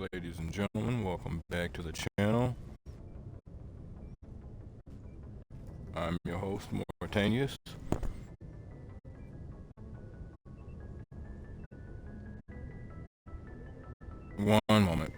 ladies and gentlemen. Welcome back to the channel. I'm your host, Mortanius. One moment.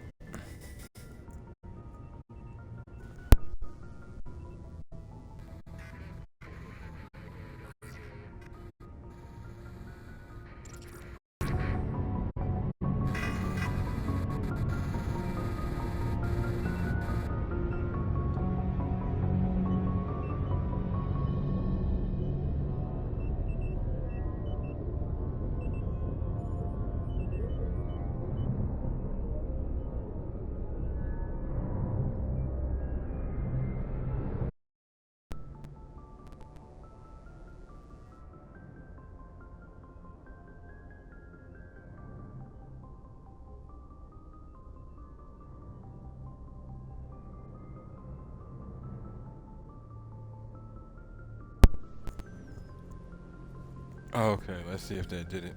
Okay, let's see if that did it.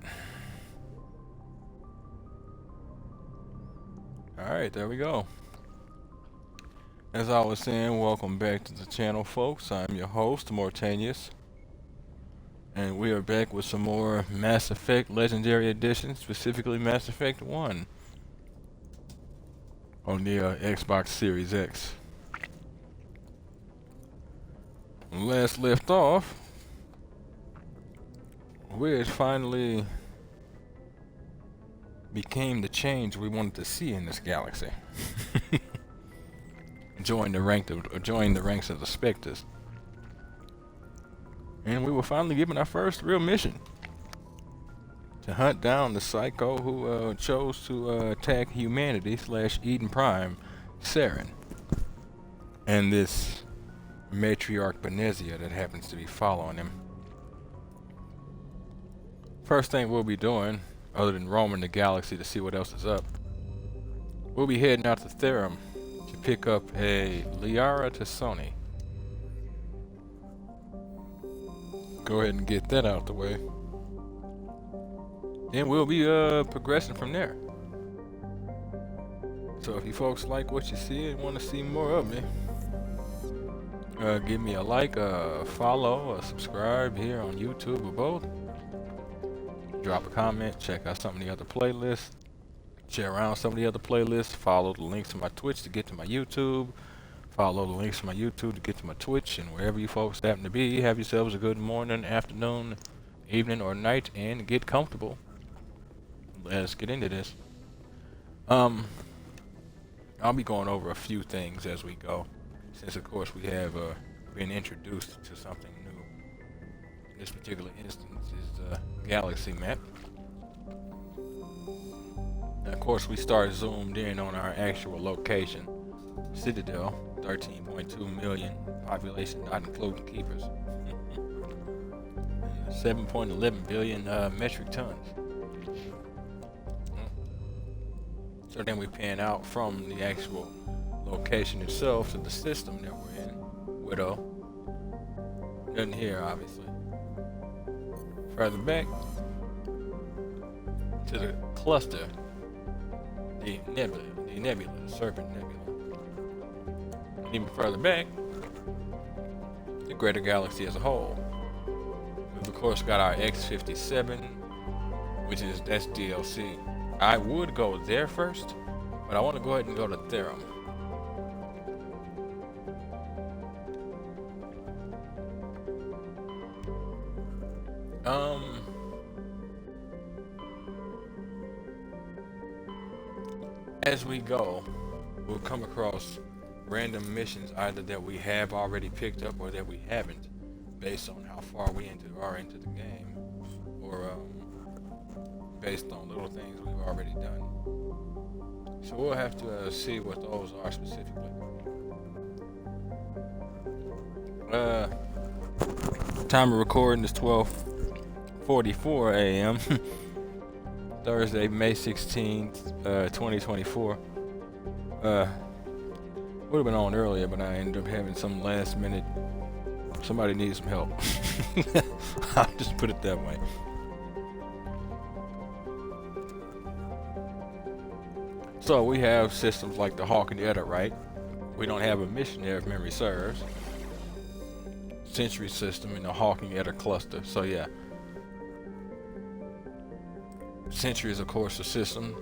Alright, there we go. As I was saying, welcome back to the channel, folks. I'm your host, Mortanius. And we are back with some more Mass Effect Legendary Edition, specifically Mass Effect 1 on the Xbox Series X. When last left off, we had finally became the change we wanted to see in this galaxy. Join the ranks of the Spectres. And we were finally given our first real mission to hunt down the psycho who chose to attack humanity / Eden Prime, Saren, and this matriarch Benezia that happens to be following him. First thing we'll be doing, other than roaming the galaxy to see what else is up, we'll be heading out to Therum to pick up a Liara T'Soni. Go ahead and get that out the way. Then we'll be progressing from there. So if you folks like what you see and want to see more of me, give me a like, a follow, a subscribe here on YouTube or both. Drop a comment, check out some of the other playlists, share around some of the other playlists, follow the links to my Twitch to get to my YouTube, follow the links to my YouTube to get to my Twitch, and wherever you folks happen to be, have yourselves a good morning, afternoon, evening, or night, and get comfortable. Let's get into this. I'll be going over a few things as we go, since of course we have been introduced to something new. In this particular instance is the galaxy map. And of course we start zoomed in on our actual location. Citadel, 13.2 million, population not including keepers. 7.11 billion metric tons. So then we pan out from the actual location itself to the system that we're in. Widow. Nothing here, obviously. Further back to the cluster, the nebula, the Serpent Nebula. And even further back, the greater galaxy as a whole. We've of course got our X-57, that's DLC. I would go there first, but I want to go ahead and go to Therum. As we go, we'll come across random missions either that we have already picked up or that we haven't, based on how far we are into the game, or based on little things we've already done. So we'll have to see what those are specifically. Time of recording is 12:44 a.m. Thursday, May 16th, 2024. Would have been on earlier, but I ended up having some last minute. Somebody needs some help. I'll just put it that way. So we have systems like the Hawk and the Edda, right? We don't have a mission there if memory serves. Sentry system in the Hawk and Edda cluster. So yeah. Sentry is of course a system.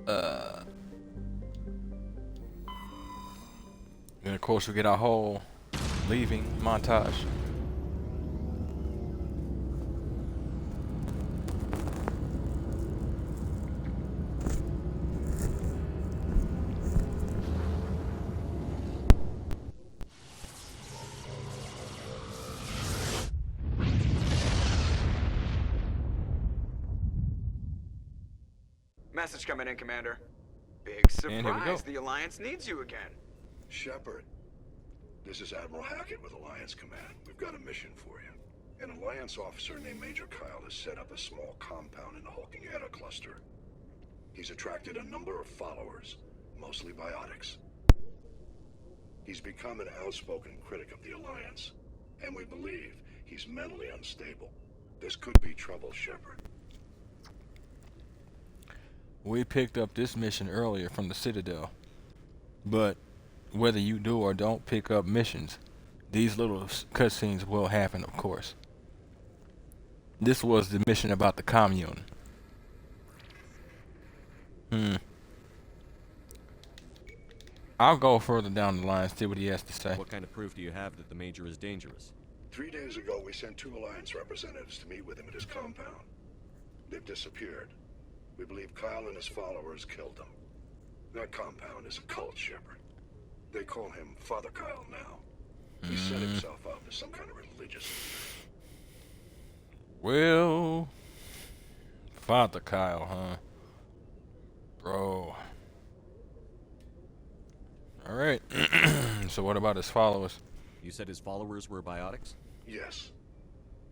And of course we get our whole leaving montage. Message coming in, Commander. Big And here we go. surprise, the Alliance needs you again. Shepard, this is Admiral Hackett with Alliance Command. We've got a mission for you. An Alliance officer named Major Kyle has set up a small compound in the Hulking Edda cluster. He's attracted a number of followers, mostly biotics. He's become an outspoken critic of the Alliance, and we believe he's mentally unstable. This could be trouble, Shepard. We picked up this mission earlier from the Citadel, but whether you do or don't pick up missions, these little cutscenes will happen, of course. This was the mission about the commune. I'll go further down the line, see what he has to say. What kind of proof do you have that the Major is dangerous? 3 days ago, we sent 2 Alliance representatives to meet with him at his compound. They've disappeared. We believe Kyle and his followers killed them. That compound is a cult, Shepard. They call him Father Kyle now. He set himself up as some kind of religious. Well, Father Kyle, huh? Bro. Alright. So what about his followers? You said his followers were biotics? Yes.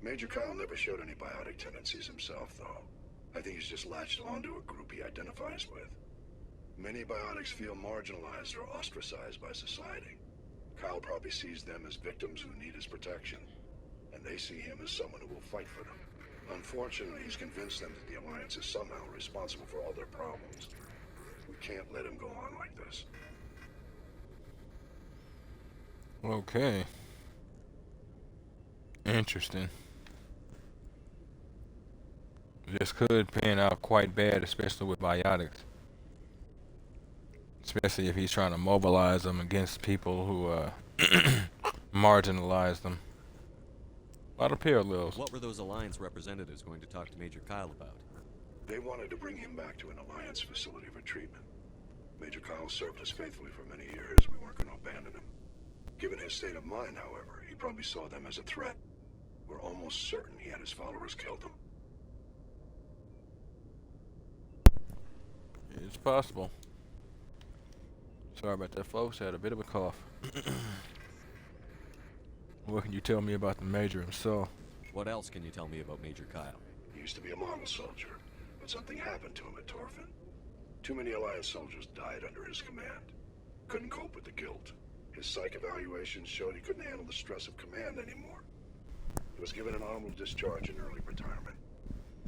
Major Kyle never showed any biotic tendencies himself, though. I think he's just latched onto a group he identifies with. Many biotics feel marginalized or ostracized by society. Kyle probably sees them as victims who need his protection, and they see him as someone who will fight for them. Unfortunately, he's convinced them that the Alliance is somehow responsible for all their problems. We can't let him go on like this. Okay. Interesting. This could pan out quite bad, especially with biotics. Especially if he's trying to mobilize them against people who marginalize them. A lot of parallels. What were those Alliance representatives going to talk to Major Kyle about? They wanted to bring him back to an Alliance facility for treatment. Major Kyle served us faithfully for many years. We weren't going to abandon him. Given his state of mind, however, he probably saw them as a threat. We're almost certain he had his followers killed them. It's possible. Sorry about that, folks. I had a bit of a cough. What can you tell me about the Major himself? What else can you tell me about Major Kyle? He used to be a model soldier, but something happened to him at Torfin. Too many Alliance soldiers died under his command. Couldn't cope with the guilt. His psych evaluations showed he couldn't handle the stress of command anymore. He was given an honorable discharge in early retirement.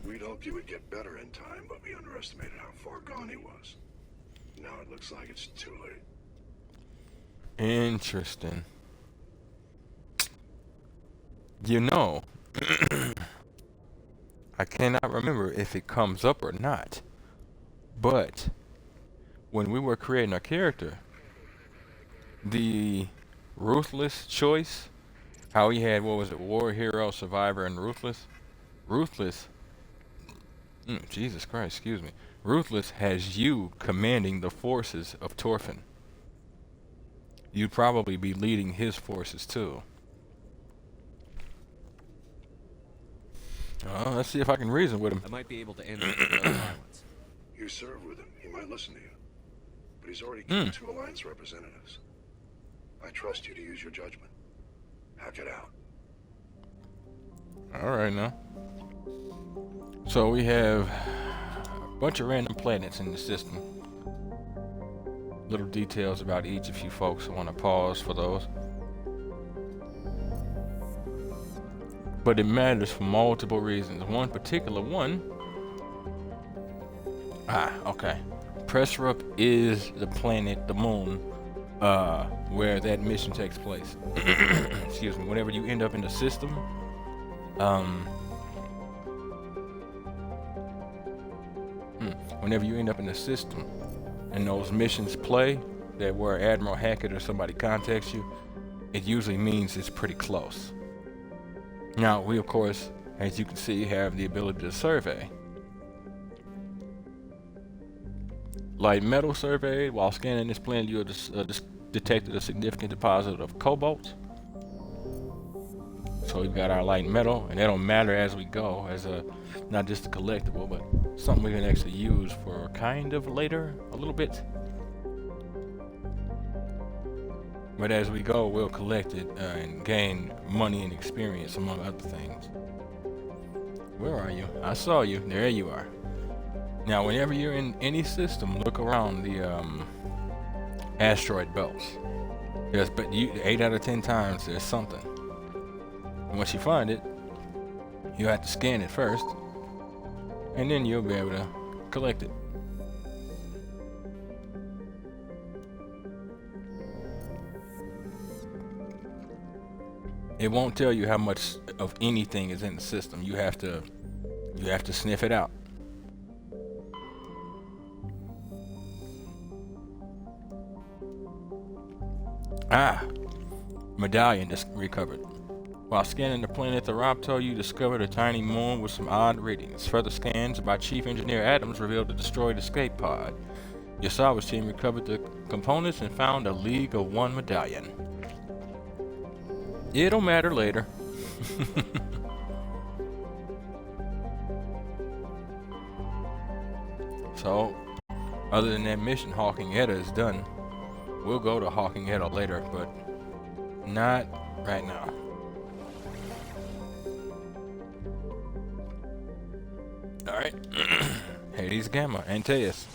We'd hoped he would get better in time, but we underestimated how far gone he was. Now it looks like it's too late. Interesting. You know, I cannot remember if it comes up or not, but when we were creating our character, the Ruthless choice, how he had, what was it, War Hero, Survivor, and Ruthless? Ruthless, Jesus Christ, excuse me. Ruthless has you commanding the forces of Torfin. You'd probably be leading his forces too. Let's see if I can reason with him. I might be able to end it without violence. You serve with him, he might listen to you. But he's already killed 2 Alliance representatives. I trust you to use your judgment. Hack it out. Alright now. So we have a bunch of random planets in the system. Little details about each if you folks want to pause for those. But it matters for multiple reasons. One particular one. Okay. Pressrup is the planet, the moon, where that mission takes place. Excuse me. Whenever you end up in the system, whenever you end up in the system, and those missions play, that where Admiral Hackett or somebody contacts you, it usually means it's pretty close. Now, we of course, as you can see, have the ability to survey. Light metal survey. While scanning this planet, you have detected a significant deposit of cobalt. So we've got our light metal, and that'll matter as we go, as not just a collectible, but something we can actually use for kind of later, a little bit. But as we go, we'll collect it and gain money and experience, among other things. Where are you? I saw you. There you are. Now, whenever you're in any system, look around the asteroid belts. Yes, but 8 out of 10 times there's something. And once you find it, you have to scan it first, and then you'll be able to collect it. It won't tell you how much of anything is in the system. You have to sniff it out. Ah, medallion is recovered. While scanning the planet Therapto, you discovered a tiny moon with some odd readings. Further scans by Chief Engineer Adams revealed a destroyed escape pod. Yasawa's team recovered the components and found a League of One medallion. It'll matter later. So, other than that mission, Hawking Etta is done. We'll go to Hawking Etta later, but not right now. Alright. Hades Gamma, Antaeus.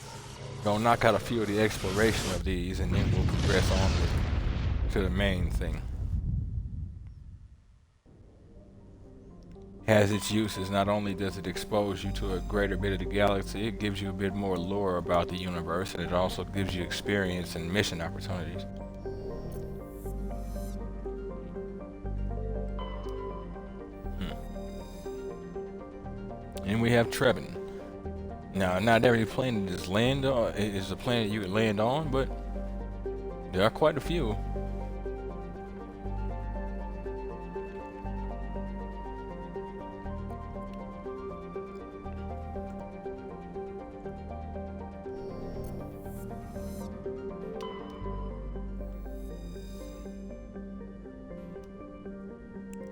Gonna knock out a few of the exploration of these, and then we'll progress on to the main thing. Has its uses. Not only does it expose you to a greater bit of the galaxy, it gives you a bit more lore about the universe, and it also gives you experience and mission opportunities. And we have Trebon. Now, not every planet is a planet you can land on, but there are quite a few.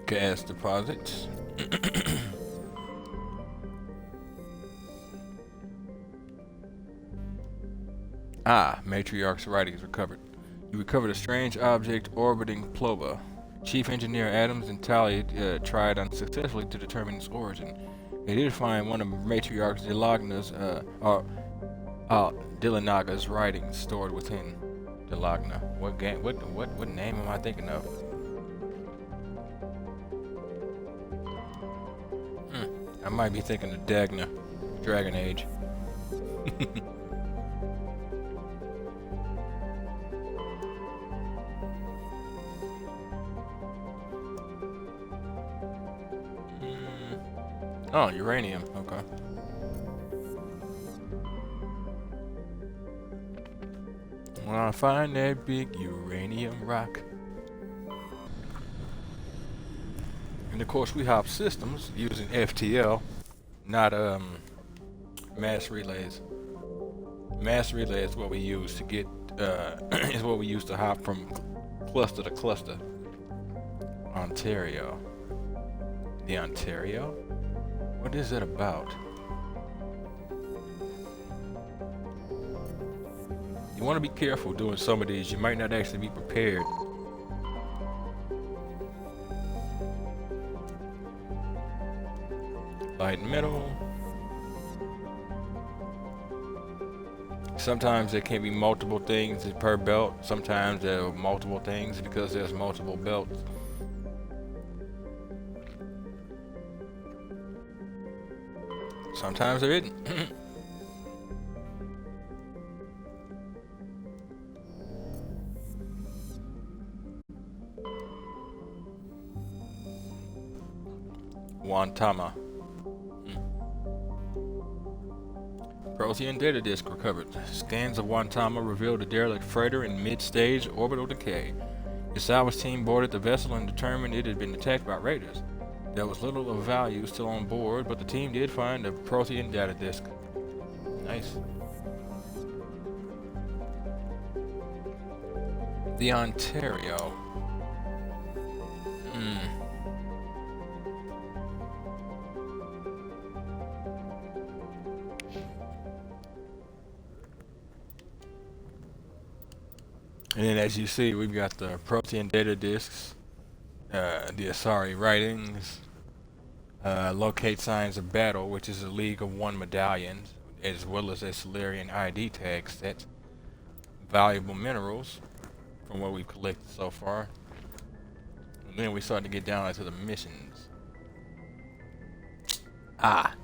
Gas deposits. Matriarch's writings recovered. You recovered a strange object orbiting Ploba. Chief Engineer Adams and Talia tried unsuccessfully to determine its origin. They did find one of Matriarch Dilanaga's writings stored within Dilagna. What name am I thinking of? I might be thinking of Dagna, Dragon Age. Oh, uranium. Okay. When I find that big uranium rock. And of course, we hop systems using FTL, not mass relays. Mass relay is what we use to get is what we use to hop from cluster to cluster. Ontario. The Ontario? What is that about? You want to be careful doing some of these. You might not actually be prepared. Light metal. Sometimes there can be multiple things per belt. Sometimes there are multiple things because there's multiple belts. Sometimes there isn't. Guantanamo. Prothean data disk recovered. Scans of Guantanamo revealed a derelict freighter in mid-stage orbital decay. The salvage team boarded the vessel and determined it had been attacked by raiders. There was little of value still on board, but the team did find a Prothean data disk. Nice. The Ontario. And then as you see, we've got the Prothean data disks, the Asari writings, locate signs of battle, which is a League of One medallion, as well as a Solarian ID tag set, valuable minerals from what we've collected so far. And then we start to get down into the missions. Ah,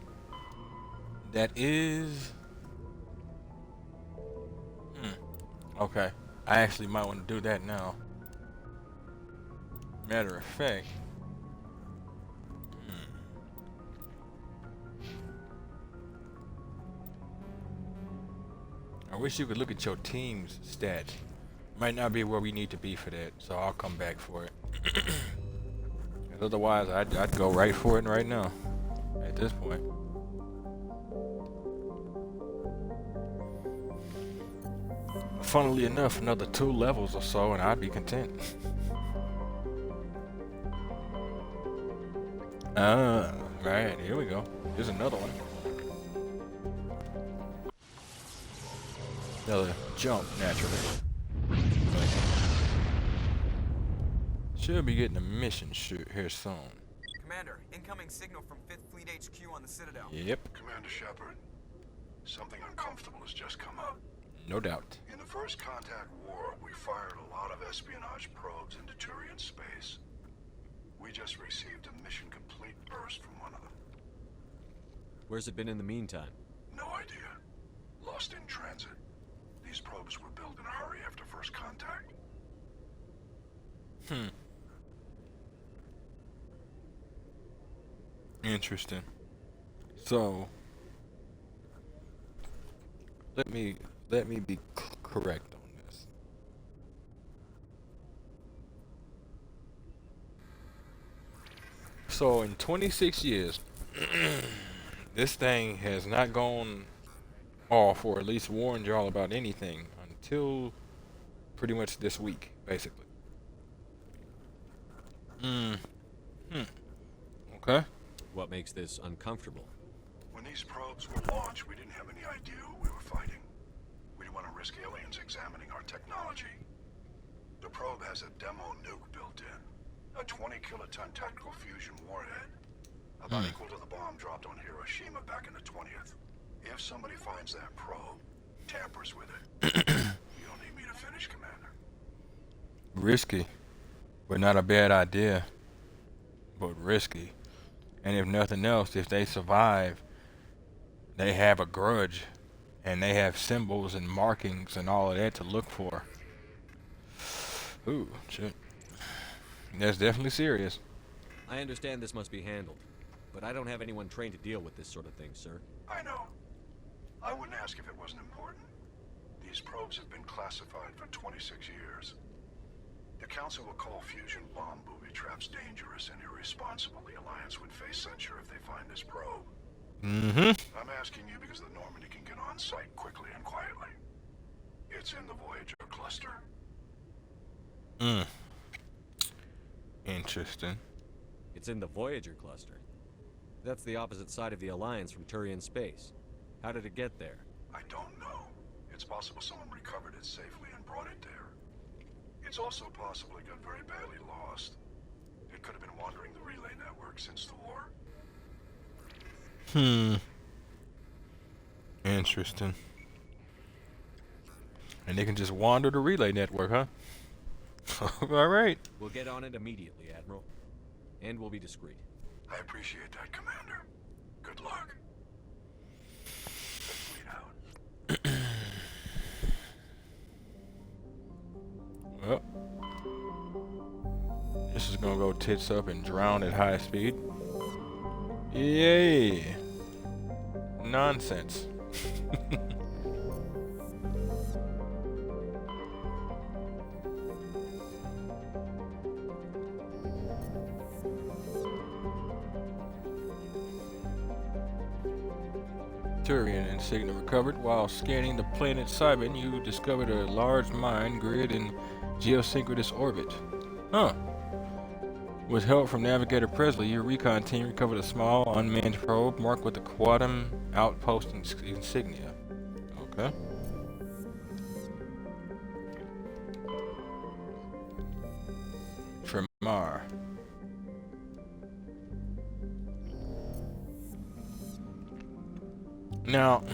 that is okay. I actually might want to do that now. Matter of fact, I wish you could look at your team's stats. Might not be where we need to be for that, so I'll come back for it. 'Cause otherwise, I'd go right for it right now. At this point. Funnily enough, another 2 levels or so, and I'd be content. Right, here we go. Here's another one. Another jump, naturally. Should be getting a mission shoot here soon. Commander, incoming signal from 5th Fleet HQ on the Citadel. Yep, Commander Shepard, something uncomfortable has just come up. no doubt. In the First Contact War, we fired a lot of espionage probes into Turian space. We just received a mission complete burst from one of them. Where's it been in the meantime? No idea. Lost in transit. These probes were built in a hurry after First Contact. Interesting. So, let me be correct on this. So in 26 years, this thing has not gone off, or at least warned y'all about anything until pretty much this week, basically. Okay. What makes this uncomfortable? When these probes were launched, we didn't have any idea who we were fighting. We didn't want to risk aliens examining our technology. The probe has a demo nuke built in. A 20-kiloton tactical fusion warhead. About equal to the bomb dropped on Hiroshima back in the 20th. If somebody finds that probe, tampers with it, you don't need me to finish, Commander. Risky, but not a bad idea. But risky. And if nothing else, if they survive, they have a grudge. And they have symbols and markings and all of that to look for. Ooh, shit. That's definitely serious. I understand this must be handled, but I don't have anyone trained to deal with this sort of thing, sir. I know. I wouldn't ask if it wasn't important. These probes have been classified for 26 years. The Council will call fusion bomb booby traps dangerous and irresponsible. The Alliance would face censure if they find this probe. I'm asking you because the Normandy can get on site quickly and quietly. It's in the Voyager cluster. Interesting. It's in the Voyager cluster. That's the opposite side of the Alliance from Turian space. How did it get there? I don't know. It's possible someone recovered it safely and brought it there. It's also possible it got very badly lost. It could have been wandering the relay network since the war. Interesting. And they can just wander the relay network, huh? Alright. We'll get on it immediately, Admiral. And we'll be discreet. I appreciate that, Commander. Good luck. Fleet out. Well, this is gonna go tits up and drown at high speed. Yay! Nonsense. Turian insignia recovered. While scanning the planet Cybin, you discovered a large mine grid in geosynchronous orbit. Huh. With help from Navigator Presley, your recon team recovered a small unmanned probe marked with the Quantum Outpost insignia. Okay. Tremar. Now,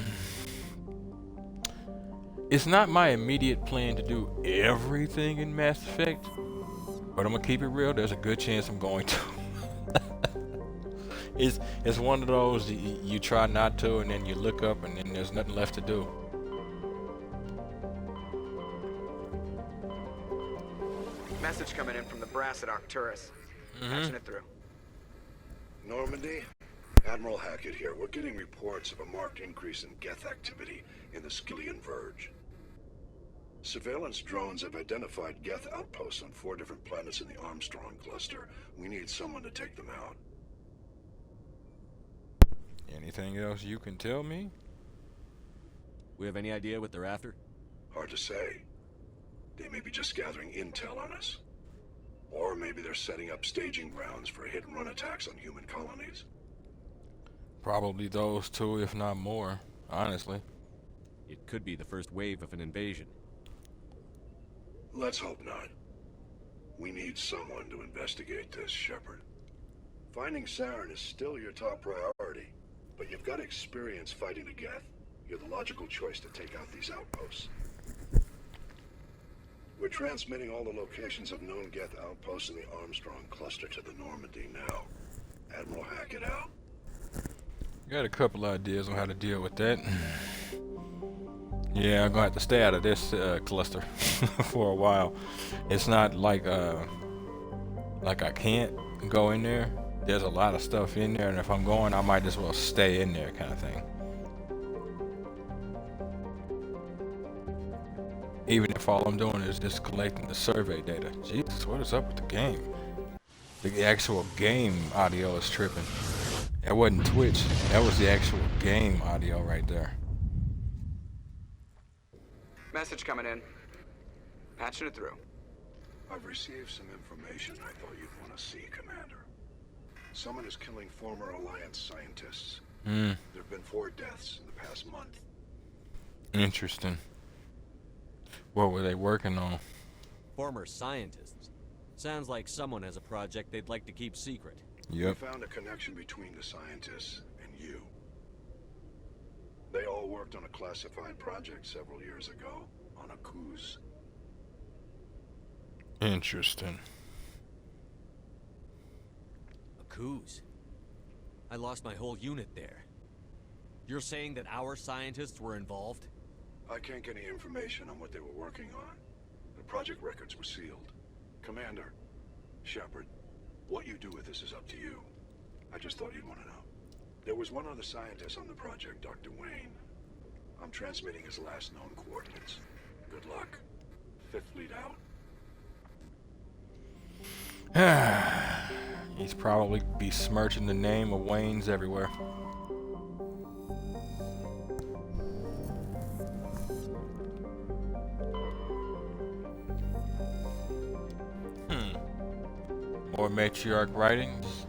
it's not my immediate plan to do everything in Mass Effect, but I'm gonna keep it real. There's a good chance I'm going to. It's one of those you try not to, and then you look up, and then there's nothing left to do. Message coming in from the brass at Arcturus. Patching it through. Normandy? Admiral Hackett here. We're getting reports of a marked increase in Geth activity in the Skyllian Verge. Surveillance drones have identified Geth outposts on 4 different planets in the Armstrong cluster. We need someone to take them out. Anything else you can tell me? We have any idea what they're after? Hard to say. They may be just gathering intel on us. Or maybe they're setting up staging grounds for hit-and-run attacks on human colonies. Probably those two, if not more, honestly. It could be the first wave of an invasion. Let's hope not. We need someone to investigate this, Shepard. Finding Saren is still your top priority, but you've got experience fighting the Geth. You're the logical choice to take out these outposts. We're transmitting all the locations of known Geth outposts in the Armstrong cluster to the Normandy now. Admiral Hackett out. Got a couple ideas on how to deal with that. Yeah, I'm gonna have to stay out of this cluster for a while. It's not like I can't go in there. There's a lot of stuff in there, and if I'm going, I might as well stay in there, kind of thing. Even if all I'm doing is just collecting the survey data. Jesus, what is up with the game? The actual game audio is tripping. That wasn't Twitch. That was the actual game audio right there. Message coming in. Patching it through. I've received some information I thought you'd want to see, Commander. Someone is killing former Alliance scientists. There have been 4 deaths in the past month. Interesting. What were they working on? Former scientists. Sounds like someone has a project they'd like to keep secret. Yep. We found a connection between the scientists and you. They all worked on a classified project several years ago on a cruise. Interesting. Akuz. I lost my whole unit there. You're saying that our scientists were involved? I can't get any information on what they were working on. The project records were sealed. Commander, Shepard, what you do with this is up to you. I just thought you'd want to know. There was one other scientist on the project, Dr. Wayne. I'm transmitting his last known coordinates. Good luck. 5th Fleet out. He's probably besmirching the name of Wayne's everywhere. More matriarch writings.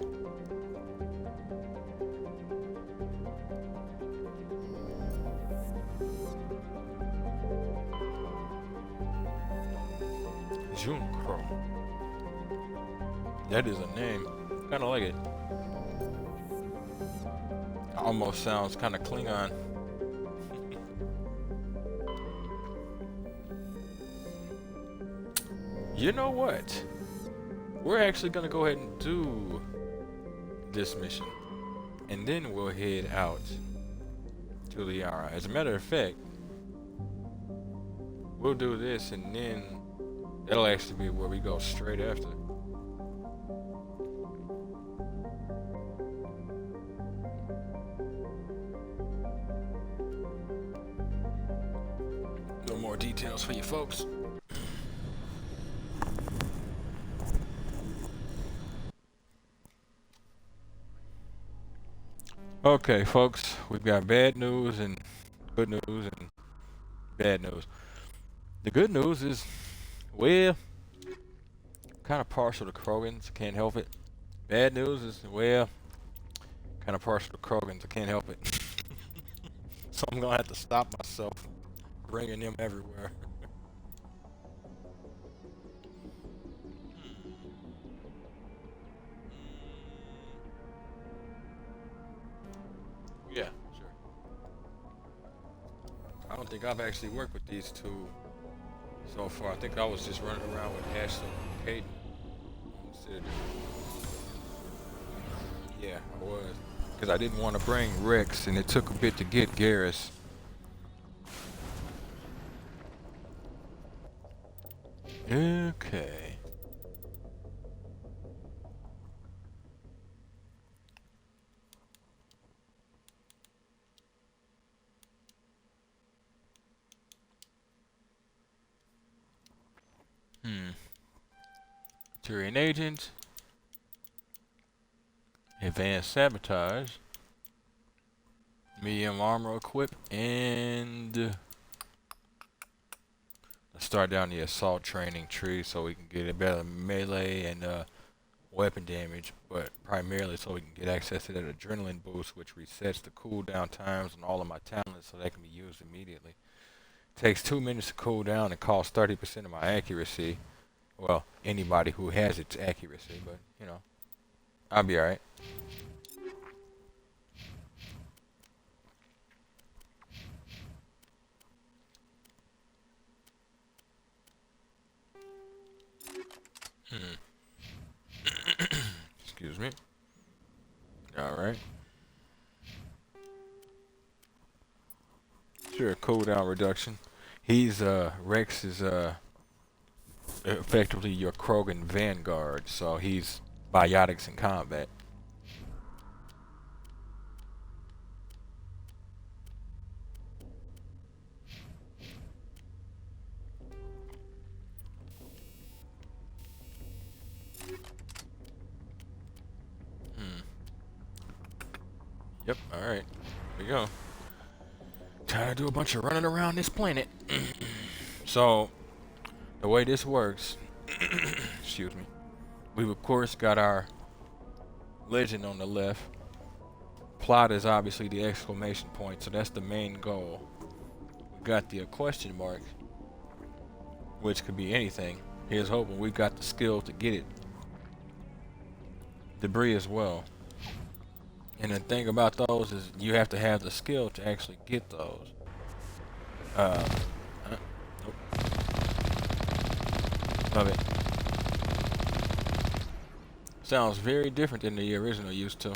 Junkro. That is a name. Kinda like it. Almost sounds kinda Klingon. You know what? We're actually gonna go ahead and do this mission, and then we'll head out to Liara. As a matter of fact, we'll do this, and then that'll actually be where we go straight after. details for you folks. Okay, folks, we've got bad news and good news and bad news. The good news is, well, kind of partial to Krogan's, can't help it. Bad news is, well, kind of partial to Krogan's, I can't help it. So I'm gonna have to stop myself bringing them everywhere. Yeah, sure. I don't think I've actually worked with these two so far. I think I was just running around with Ashley and Caden. Yeah, I was. Because I didn't want to bring Rex, and it took a bit to get Garrus. Okay. Turian agent. Advanced sabotage. Medium armor equip, and let's start down the assault training tree so we can get a better melee and weapon damage, but primarily so we can get access to that adrenaline boost, which resets the cooldown times on all of my talents so they can be used immediately. Takes 2 minutes to cool down and costs 30% of my accuracy. Well, anybody who has its accuracy, but you know, I'll be alright. Excuse me. Alright. Sure, cooldown reduction. He's Rex is effectively your Krogan vanguard, so he's biotics in combat. Yep, alright. Here we go. Time to do a bunch of running around this planet. So, the way this works, excuse me, we've of course got our legend on the left. Plot is obviously the exclamation point, so that's the main goal. We got the question mark, which could be anything. Here's hoping we've got the skill to get it. Debris as well. And the thing about those is you have to have the skill to actually get those. Nope. Love it. Sounds very different than the original used to.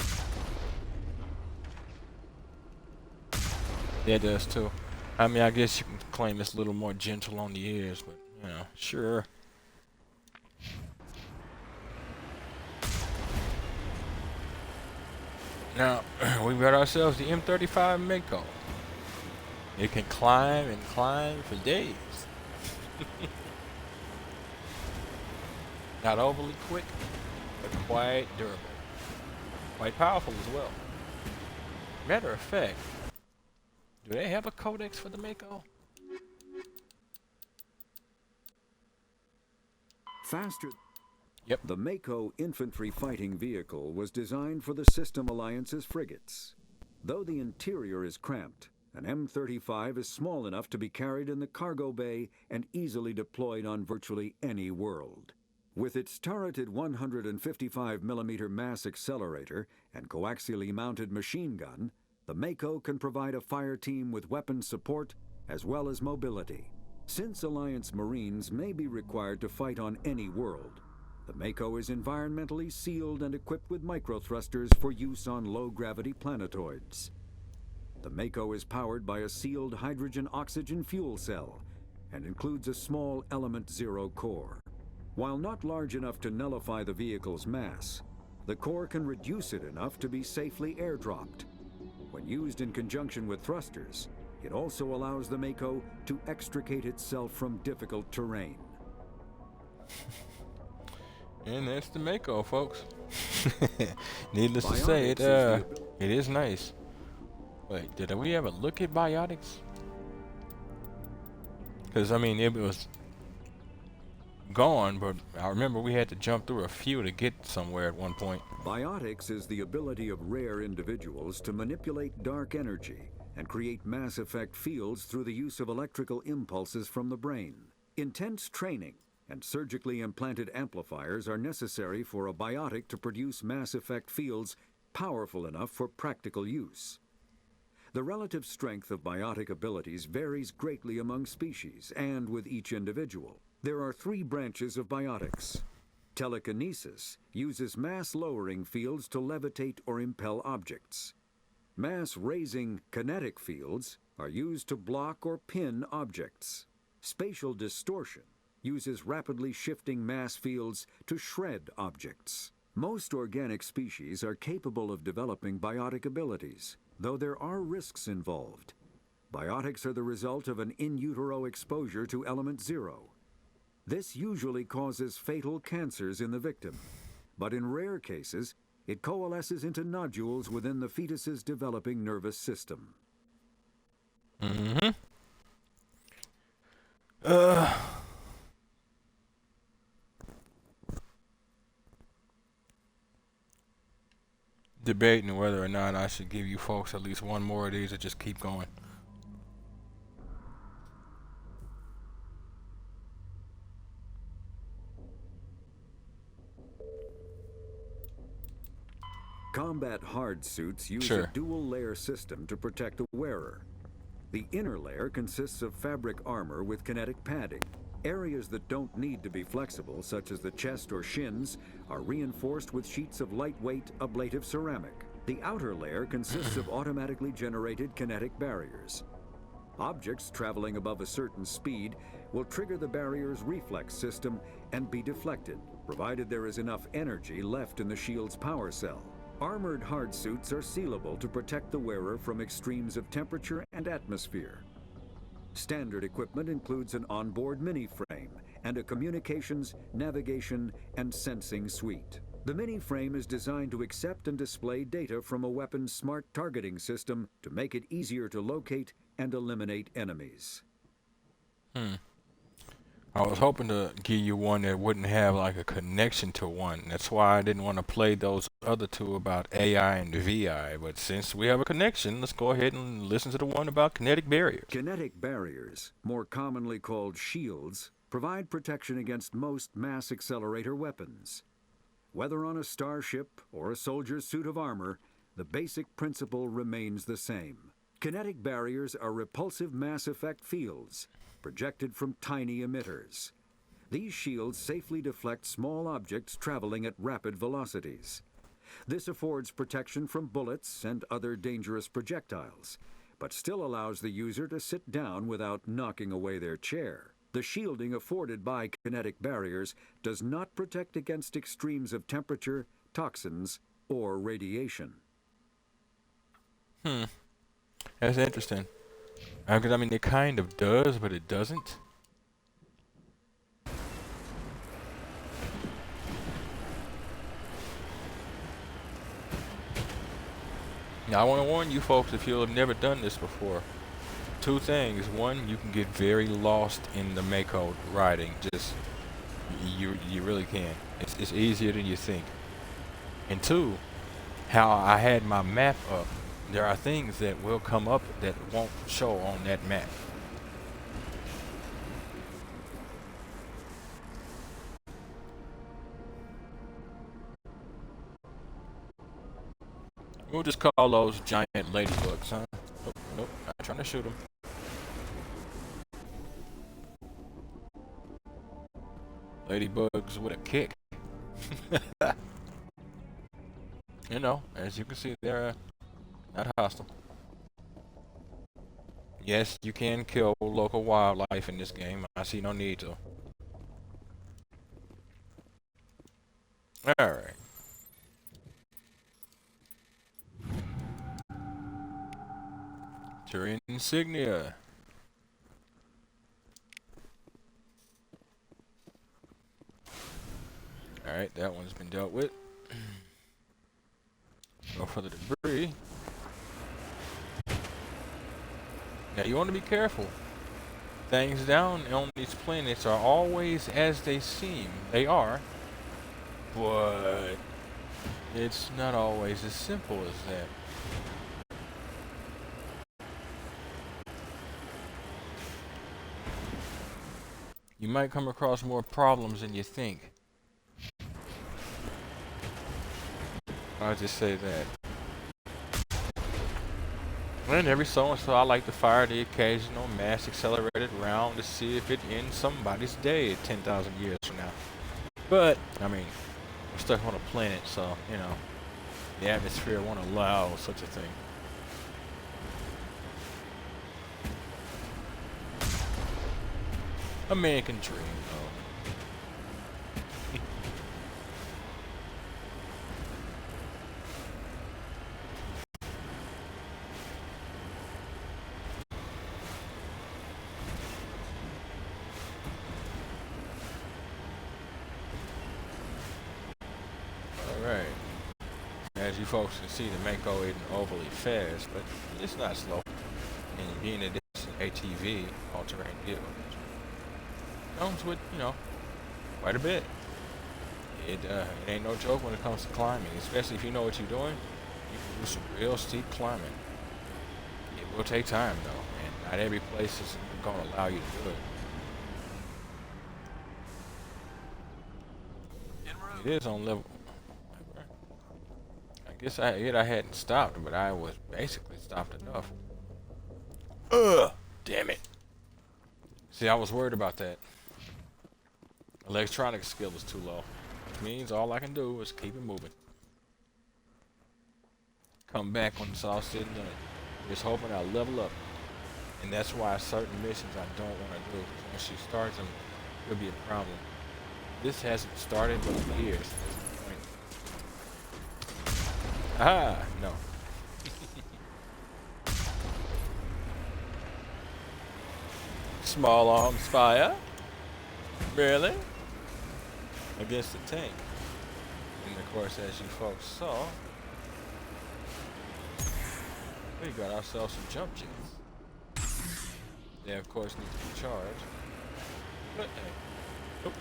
Yeah, it does too. I mean, I guess you can claim it's a little more gentle on the ears, but you know, sure. Now, we've got ourselves the M35 Mako. It can climb and climb for days. Not overly quick, but quite durable. Quite powerful as well. Matter of fact, do they have a codex for the Mako? Faster. Yep. The Mako infantry fighting vehicle was designed for the System Alliance's frigates. Though the interior is cramped, an M35 is small enough to be carried in the cargo bay and easily deployed on virtually any world. With its turreted 155mm mass accelerator and coaxially mounted machine gun, the Mako can provide a fire team with weapon support as well as mobility. Since Alliance Marines may be required to fight on any world, the Mako is environmentally sealed and equipped with microthrusters for use on low-gravity planetoids. The Mako is powered by a sealed hydrogen-oxygen fuel cell and includes a small Element Zero core. While not large enough to nullify the vehicle's mass, the core can reduce it enough to be safely airdropped. When used in conjunction with thrusters, It also allows the Mako to extricate itself from difficult terrain. And that's the Mako, folks. Needless to Biotics say, is the ability- it is nice. Wait, did we ever look at Biotics? Because, I mean, it was gone, but I remember we had to jump through a few to get somewhere at one point. Biotics is the ability of rare individuals to manipulate dark energy and create mass effect fields through the use of electrical impulses from the brain. Intense training and surgically implanted amplifiers are necessary for a biotic to produce mass effect fields powerful enough for practical use. The relative strength of biotic abilities varies greatly among species and with each individual. There are 3 branches of biotics. Telekinesis uses mass-lowering fields to levitate or impel objects. Mass-raising kinetic fields are used to block or pin objects. Spatial distortion uses rapidly shifting mass fields to shred objects. Most organic species are capable of developing biotic abilities, though there are risks involved. Biotics are the result of an in utero exposure to element 0. This usually causes fatal cancers in the victim, but in rare cases, it coalesces into nodules within the fetus's developing nervous system. Mm-hmm. Debating whether or not I should give you folks at least one more of these or just keep going. Combat hard suits use Sure. a dual-layer system to protect the wearer. The inner layer consists of fabric armor with kinetic padding. Areas that don't need to be flexible, such as the chest or shins, are reinforced with sheets of lightweight ablative ceramic. The outer layer consists of automatically generated kinetic barriers. Objects traveling above a certain speed will trigger the barrier's reflex system and be deflected, provided there is enough energy left in the shield's power cell. Armored hardsuits are sealable to protect the wearer from extremes of temperature and atmosphere. Standard equipment includes an onboard mini-frame and a communications, navigation, and sensing suite. The mini-frame is designed to accept and display data from a weapon's smart targeting system to make it easier to locate and eliminate enemies. I was hoping to give you one that wouldn't have like a connection to one. That's why I didn't want to play those other 2 about AI and VI. But since we have a connection, let's go ahead and listen to the one about kinetic barriers. Kinetic barriers, more commonly called shields, provide protection against most mass accelerator weapons. Whether on a starship or a soldier's suit of armor, the basic principle remains the same. Kinetic barriers are repulsive mass effect fields, projected from tiny emitters. These shields safely deflect small objects traveling at rapid velocities. This affords protection from bullets and other dangerous projectiles, but still allows the user to sit down without knocking away their chair. The shielding afforded by kinetic barriers does not protect against extremes of temperature, toxins, or radiation. That's interesting. Because I mean, it kind of does, but it doesn't. Now, I want to warn you folks, if you have never done this before, 2 things. 1, you can get very lost in the Mako riding. Just, you really can. It's easier than you think. And 2, how I had my map up. There are things that will come up that won't show on that map. We'll just call those giant ladybugs, huh? Nope, not trying to shoot them. Ladybugs with a kick. You know, as you can see, they're not hostile. Yes, you can kill local wildlife in this game. I see no need to. Alright. Turian insignia. Alright, that one's been dealt with. Go for the debris. Now you want to be careful. Things down on these planets are always as they seem. They are. But it's not always as simple as that. You might come across more problems than you think. I'll just say that. And every so and so I like to fire the occasional mass accelerated round to see if it ends somebody's day 10,000 years from now. But, I mean, we're stuck on a planet, so, you know, the atmosphere won't allow such a thing. A man can dream, though. Alright. As you folks can see, the Mako isn't overly fast, but it's not slow. And being a ATV, all-terrain vehicle, comes with, you know, quite a bit. It ain't no joke when it comes to climbing, especially if you know what you're doing. You can do some real steep climbing. It will take time though, and not every place is gonna allow you to do it. It is on level. I guess I hadn't stopped, but I was basically stopped enough. Ugh, damn it. See, I was worried about that. Electronic skill is too low, which means all I can do is keep it moving. Come back when it's all said and done. Just hoping I'll level up. And that's why certain missions I don't want to do. Once you start them, it'll be a problem. This hasn't started but for years. That's the point. Ah, no. Small arms fire? Really? Against the tank. And of course, as you folks saw, we got ourselves some jump jets. They of course need to be charged. But hey, oh.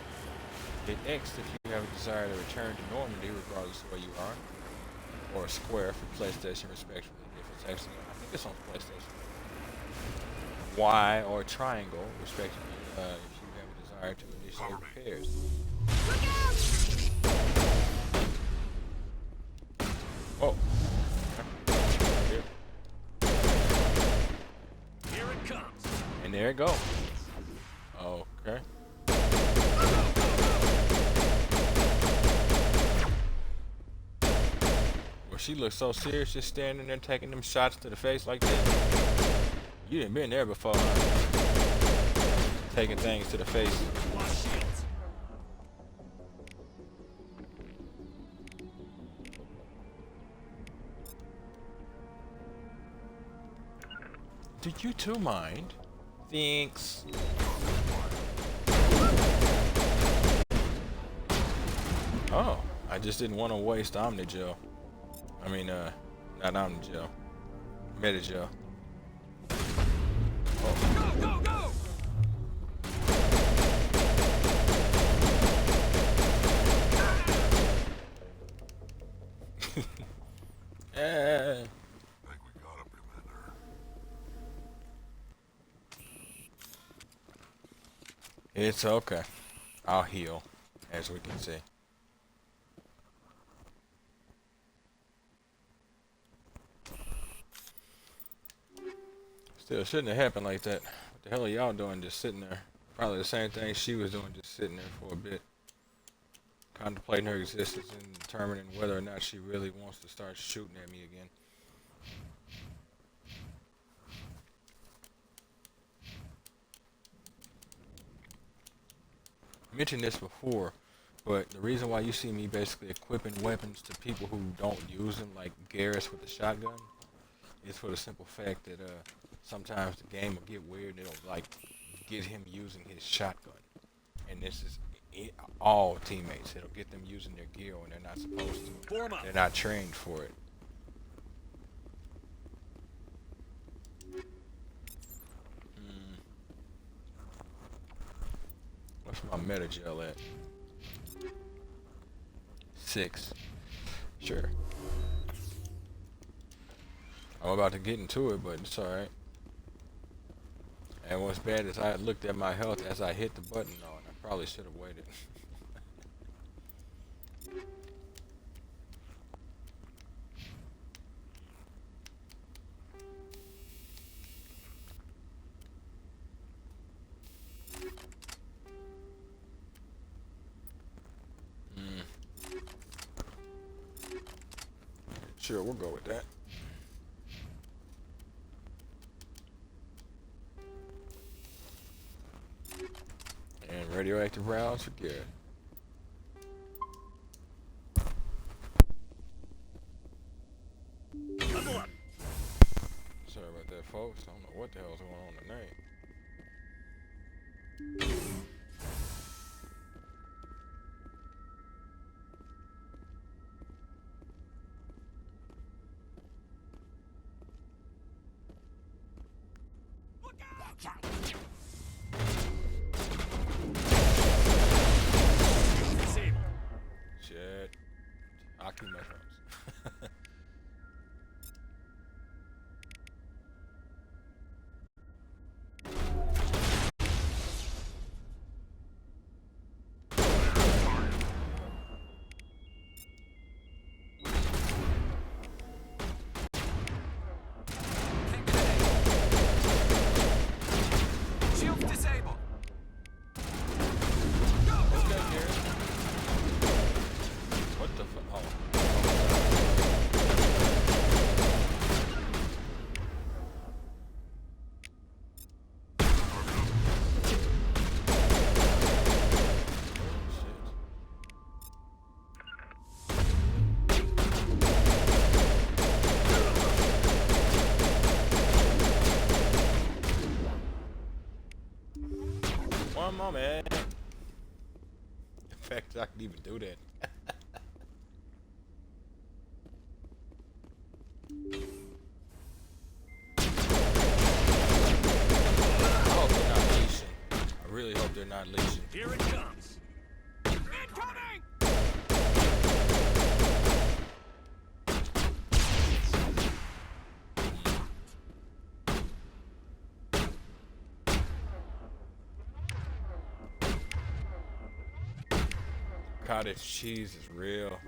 Hit X if you have a desire to return to Normandy regardless of where you are. Or square for PlayStation respectively. If it's actually, I think it's on PlayStation. Y or triangle respectively if you have a desire to initiate repairs. Oh. Here it comes. And there it goes. Okay. Well, she looks so serious just standing there taking them shots to the face like that. You didn't been there before, huh? Taking things to the face. Do you two mind? Thanks. Oh, I just didn't want to waste Omnigel. I mean, not Omnigel. Metagel. Go, go, go! Yeah. It's okay. I'll heal, as we can see. Still shouldn't have happened like that. What the hell are y'all doing just sitting there? Probably the same thing she was doing, just sitting there for a bit. Contemplating her existence and determining whether or not she really wants to start shooting at me again. I mentioned this before, but the reason why you see me basically equipping weapons to people who don't use them, like Garrus with the shotgun, is for the simple fact that sometimes the game will get weird and it'll like get him using his shotgun, and this is all teammates. It'll get them using their gear when they're not supposed to. Form up. They're not trained for it. What's my meta gel at? 6. Sure. I'm about to get into it, but it's alright. And what's bad is I looked at my health as I hit the button on. I probably should have waited. Sure, we'll go with that. And radioactive rounds for good. Level up. Sorry about that, folks. I don't know what the hell's going on tonight. Disabled. Shit. Aki mushrooms. Shields disabled. Okay, Garrett. What the fuck? Oh. One moment. In fact, I can even do that. I hope they're not leashing. I really hope they're not leashing. Here it comes. Incoming! Cottage cheese is real.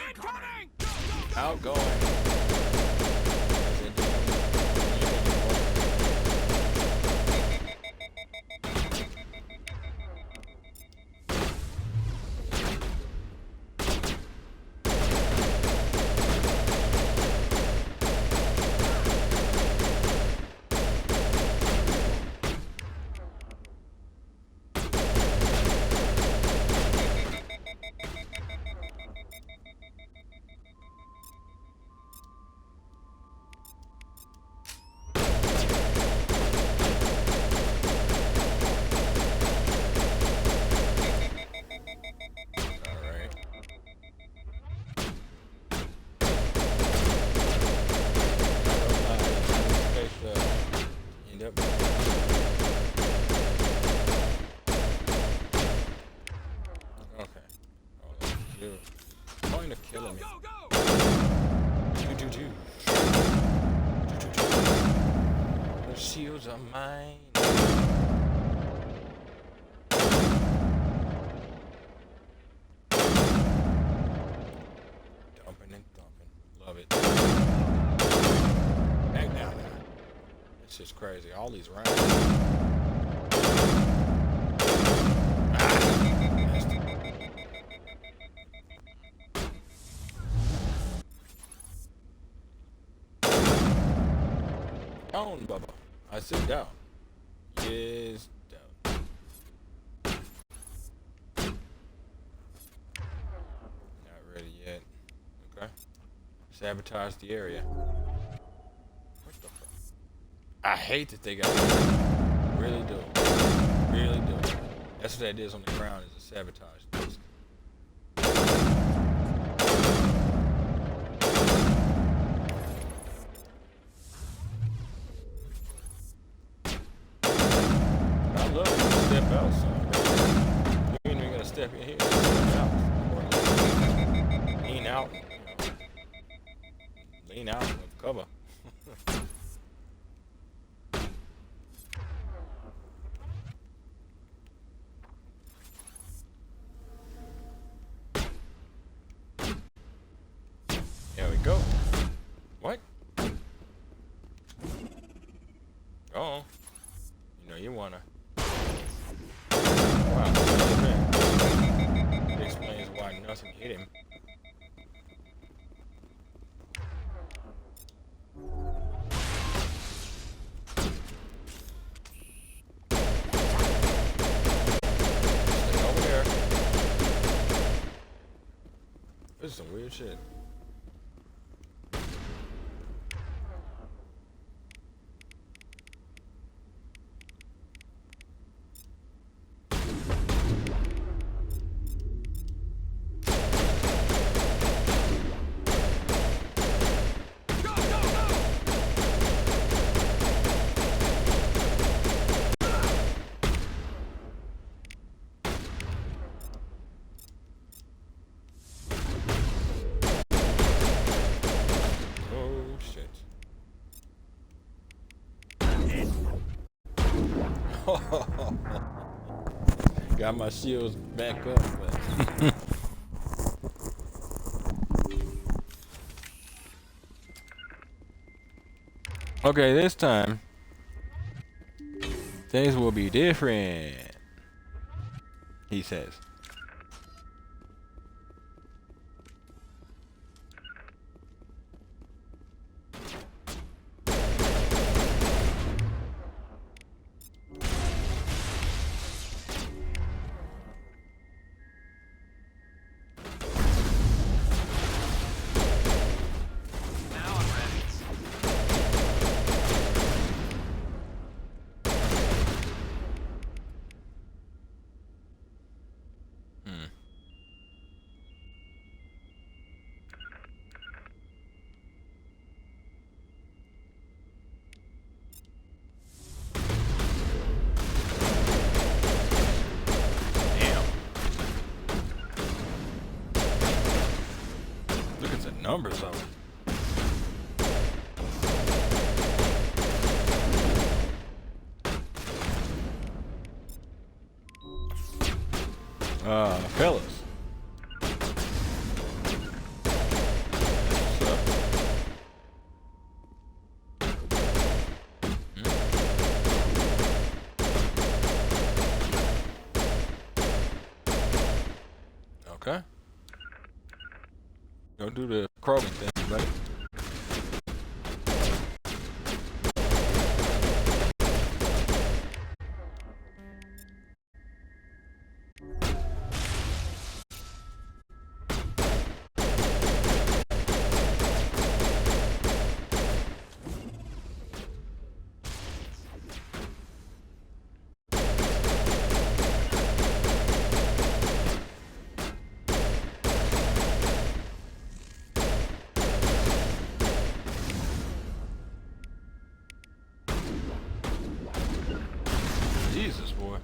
Incoming! Outgoing. Alright. End up. Okay. Oh, that's cute. Point of killing me. Choo-choo-choo. Choo-choo-choo. The shields are mine. Dumping and thumping. Love it. Back down now. It's just crazy. All these rounds. Down, Bubba. I sit down. Yes. Not ready yet. Okay. Sabotage the area. What the fuck? I hate that they got it. Really do. Really do. That's what that is on the ground, is a sabotage disc. I love when you step out, son. You ain't even gotta step in here. Step out. Or lean out. Lean out with cover. There we go. What? Oh. You know, you wanna. Wow. That explains why nothing hit him. Stay over there. This is some weird shit. Got my shields back up, but okay, this time things will be different, he says. Numbers of it. Fellas. What's up? Okay. Go do the Krogan thing, buddy. Jesus, boy.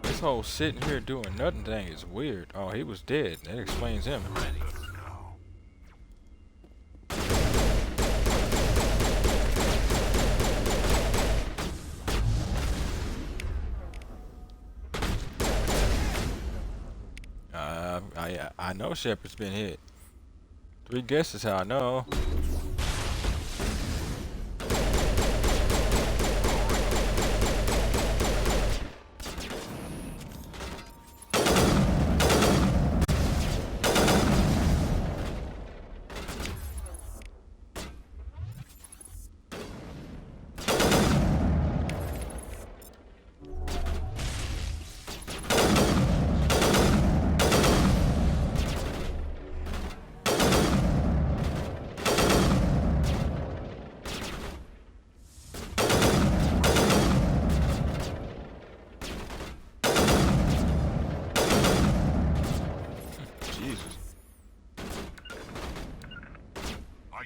This whole sitting here doing nothing thing is weird. Oh, he was dead. That explains him. I know Shepard's been hit. 3 guesses how I know.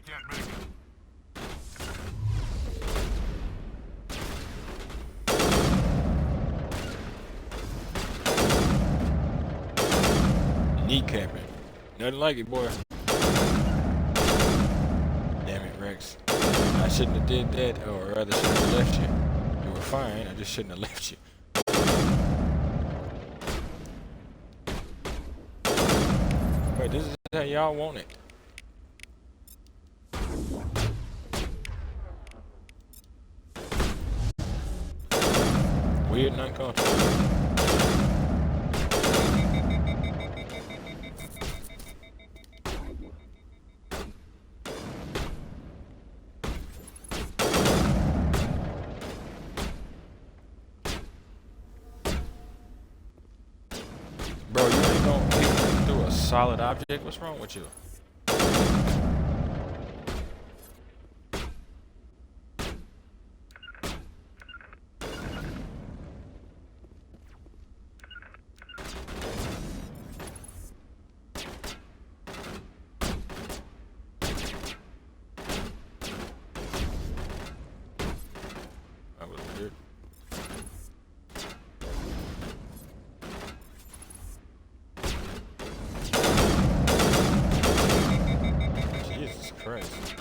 Take that, medic. Kneecapping. Nothing like it, boy. Damn it, Rex. I shouldn't have did that, or rather shouldn't have left you. You were fine, I just shouldn't have left you. Wait, this is how y'all want it. Weird and uncomfortable. Bro, you ain't gonna hit through a solid object? What's wrong with you? That was weird. Jesus Christ.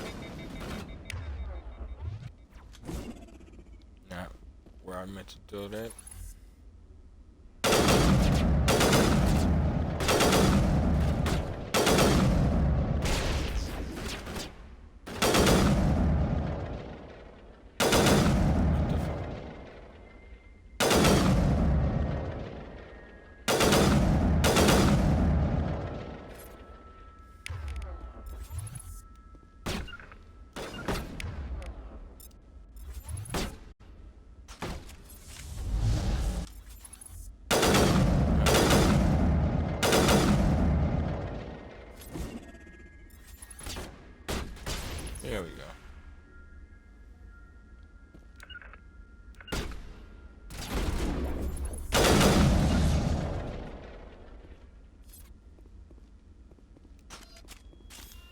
Not where I meant to do that. What the fuck? There we go.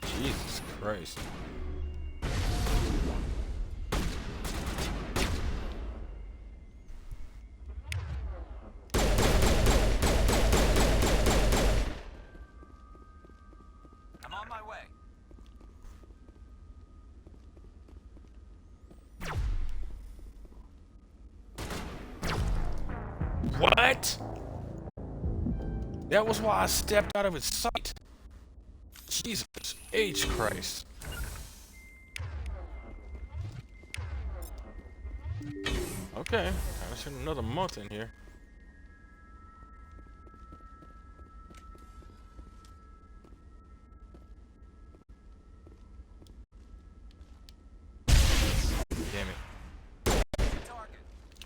Jesus Christ. I'm on my way. What? That was why I stepped out of his sight. Jesus H. Christ. Okay, I should another month in here. Damn it.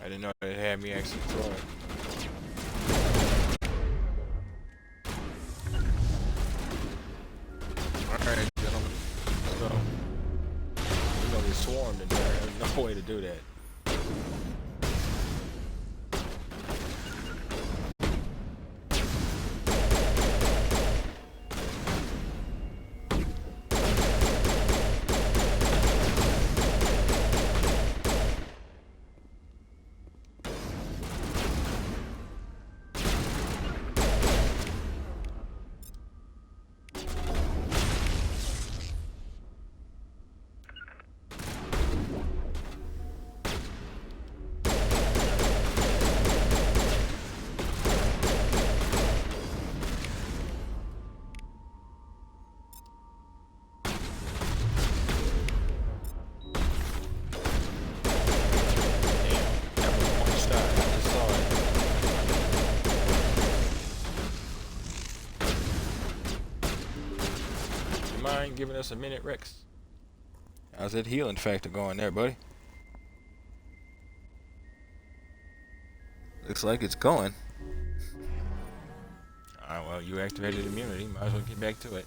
I didn't know they had me actually throw it. Alright, gentlemen. So, we're gonna get swarmed in there. There's no way to do that. Mind giving us a minute, Rex? How's that healing factor going there, buddy? Looks like it's going. Alright, well, you activated immunity. Might as well get back to it.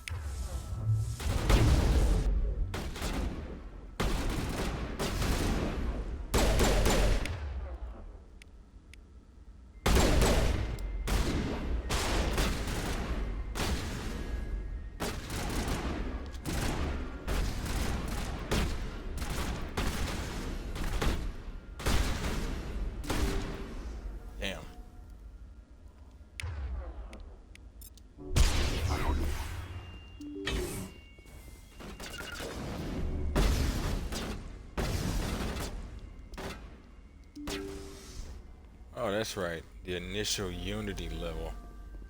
Oh, that's right. The initial Unity level.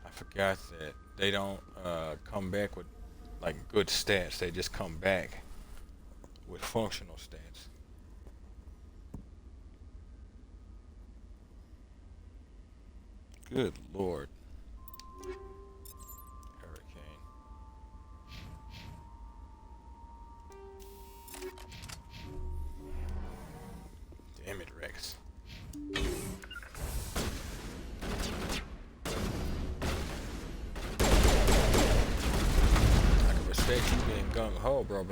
I forgot that they don't come back with like good stats. They just come back with functional stats. Good lord. Hurricane. Damn it, Rex. I can respect you being gung-ho, bro.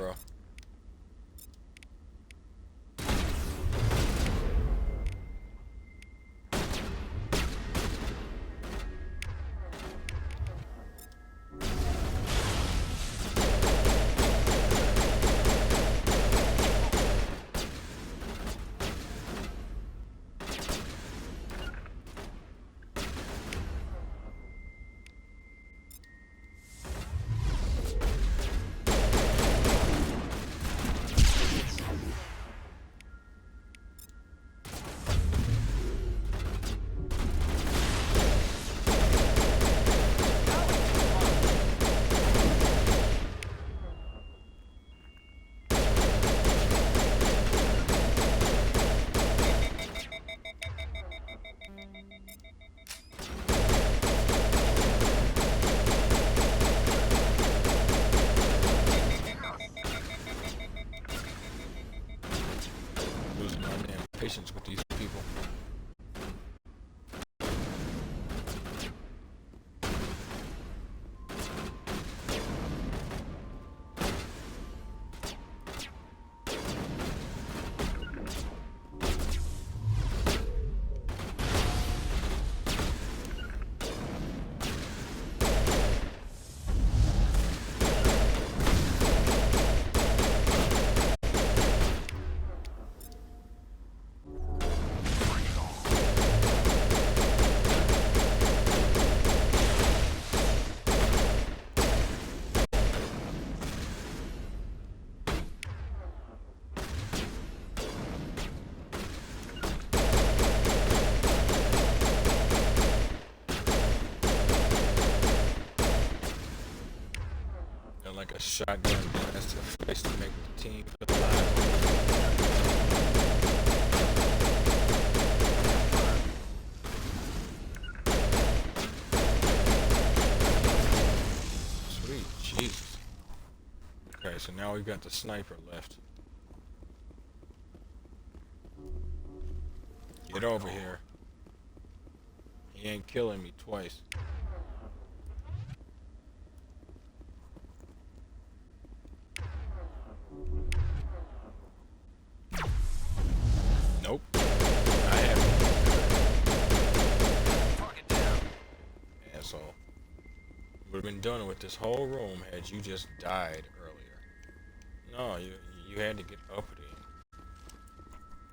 Losing my damn patience with these people. Like a shotgun blast to the face to make the team feel alive. Sweet Jesus. Okay, so now we've got the sniper left. Get over here. He ain't killing me twice. Nope. I haven't. Target down. Asshole. Would have been done with this whole room had you just died earlier. No, you had to get uppity.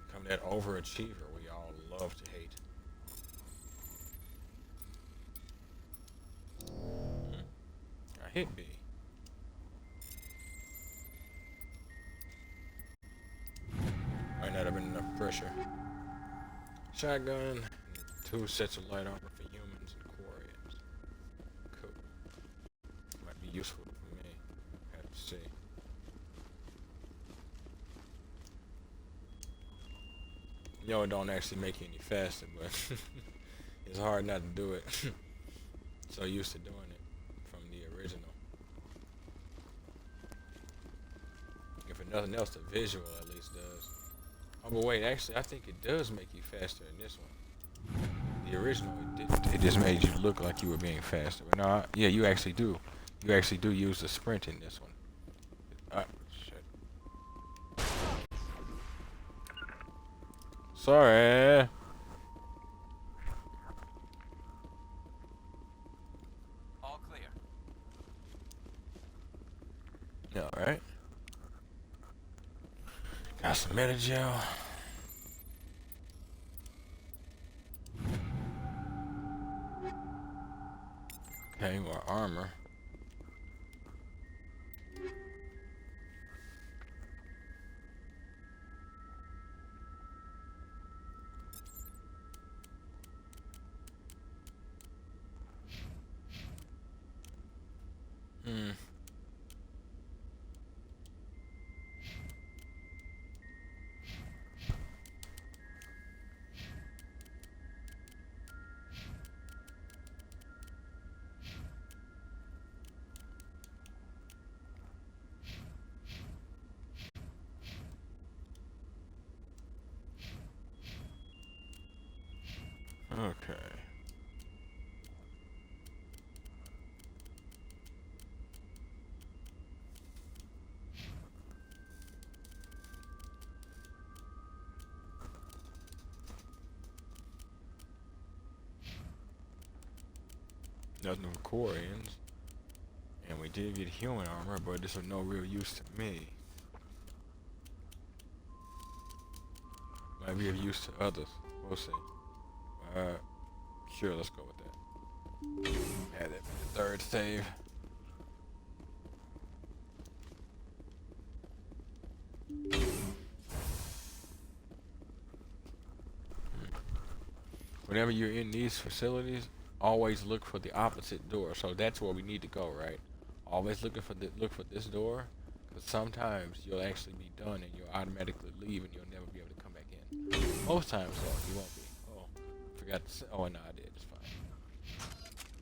Become that overachiever we all love to hate. I hit B. Might not have been enough pressure. Shotgun, and 2 sets of light armor for humans and Quarians. Cool. Might be useful for me. Have to see. You know, it don't actually make you any faster, but it's hard not to do it. So used to doing it from the original. If for nothing else, the visual at least does. Oh, but wait, actually, I think it does make you faster in this one. The original, it didn't. It just made you look like you were being faster. But no, yeah, you actually do. You actually do use the sprint in this one. Shit. Sorry. All clear. Yeah, all right. Got some Metagel. Okay, more armor. Hmm. Okay. Nothing of core ends. And we did get human armor, but this is no real use to me. Might be of use to others. We'll see. Sure, let's go with that. Add that for the third save. Whenever you're in these facilities, always look for the opposite door. So that's where we need to go, right? Always look for this door, because sometimes you'll actually be done and you'll automatically leave and you'll never be able to come back in. Most times, though, you won't be. Oh, forgot to say. Oh, no, I did. It's fine.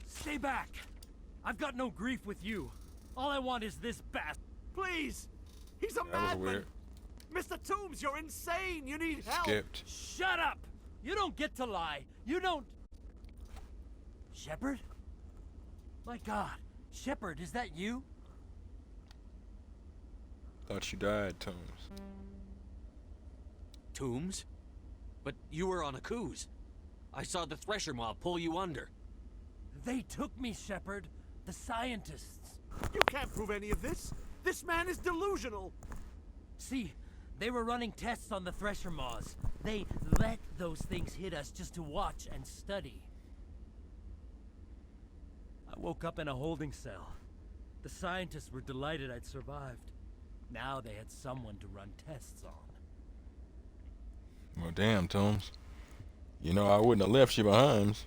Stay back! I've got no grief with you. All I want is this bastard. Please! He's a That was madman! weird. Mr. Toombs, you're insane! You need help! Skipped. Shut up! You don't get to lie. You don't... Shepard? My God. Shepard, is that you? Thought you died, Tombs. Toombs? But you were on a Akuz. I saw the Thresher mob pull you under. They took me, Shepard. The scientists. You can't prove any of this. This man is delusional. See, they were running tests on the Thresher Maws. They let those things hit us just to watch and study. I woke up in a holding cell. The scientists were delighted I'd survived. Now they had someone to run tests on. Well, damn, Tombs. You know I wouldn't have left you behind.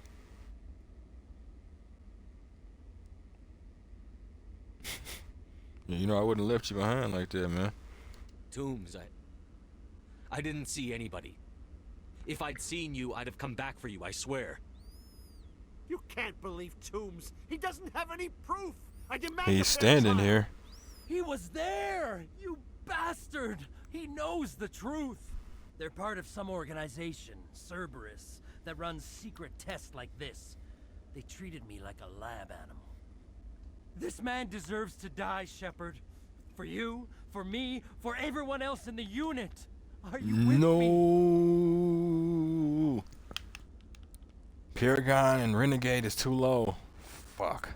Yeah, you know I wouldn't have left you behind like that, man. Toombs, I didn't see anybody. If I'd seen you, I'd have come back for you, I swear. You can't believe Toombs. He doesn't have any proof. I demand He's standing here. He was there! You bastard! He knows the truth! They're part of some organization, Cerberus, that runs secret tests like this. They treated me like a lab animal. This man deserves to die, Shepard. For you, for me, for everyone else in the unit. Are you with me? No. Paragon and Renegade is too low. Fuck.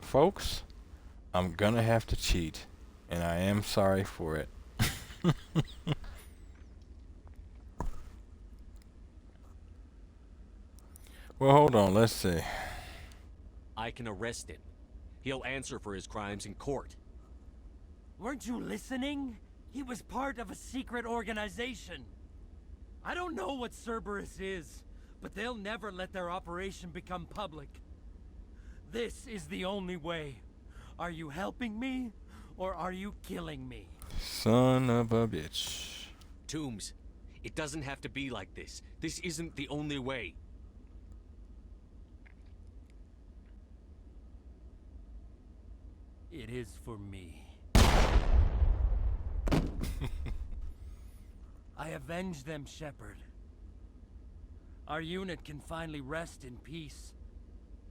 Folks, I'm gonna have to cheat, and I am sorry for it. Well, hold on, let's see. I can arrest him. He'll answer for his crimes in court. Weren't you listening? He was part of a secret organization. I don't know what Cerberus is, but they'll never let their operation become public. This is the only way. Are you helping me, or are you killing me? Son of a bitch. Toombs, it doesn't have to be like this. This isn't the only way. It is for me. I avenge them, Shepard. Our unit can finally rest in peace.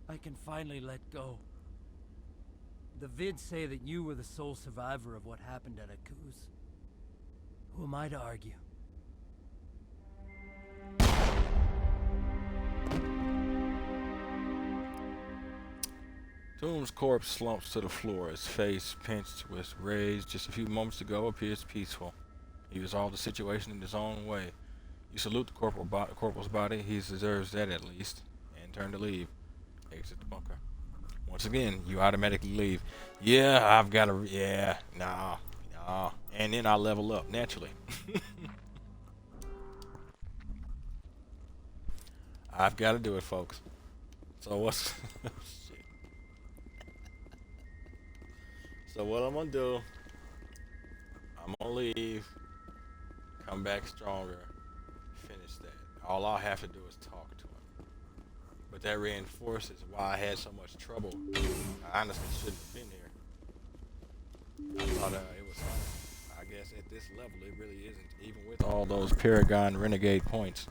I can finally let go. The vids say that you were the sole survivor of what happened at Akuz. Who am I to argue? Tombs' corpse slumps to the floor, his face pinched with rage. Just a few moments ago appears peaceful. He resolved the situation in his own way. You salute the corporal's body, he deserves that at least, and turn to leave. Exit the bunker. Once again, you automatically leave. Yeah, I've got to, yeah, nah. And then I level up, naturally. I've got to do it, folks. So what's... So what I'm gonna do, I'm gonna leave, come back stronger, finish that. All I'll have to do is talk to him. But that reinforces why I had so much trouble. I honestly shouldn't have been here. I thought it was fine. I guess at this level it really isn't, even with all those Paragon Renegade points.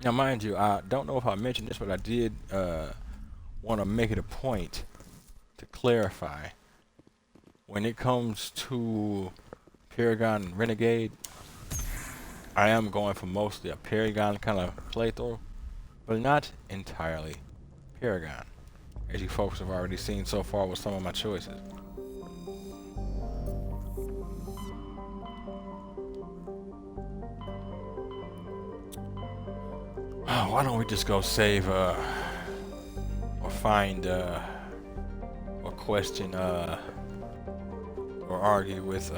Now mind you, I don't know if I mentioned this, but I did want to make it a point to clarify. When it comes to Paragon Renegade, I am going for mostly a Paragon kind of playthrough, but not entirely Paragon, as you folks have already seen so far with some of my choices. Oh, why don't we just go save or find or question or argue with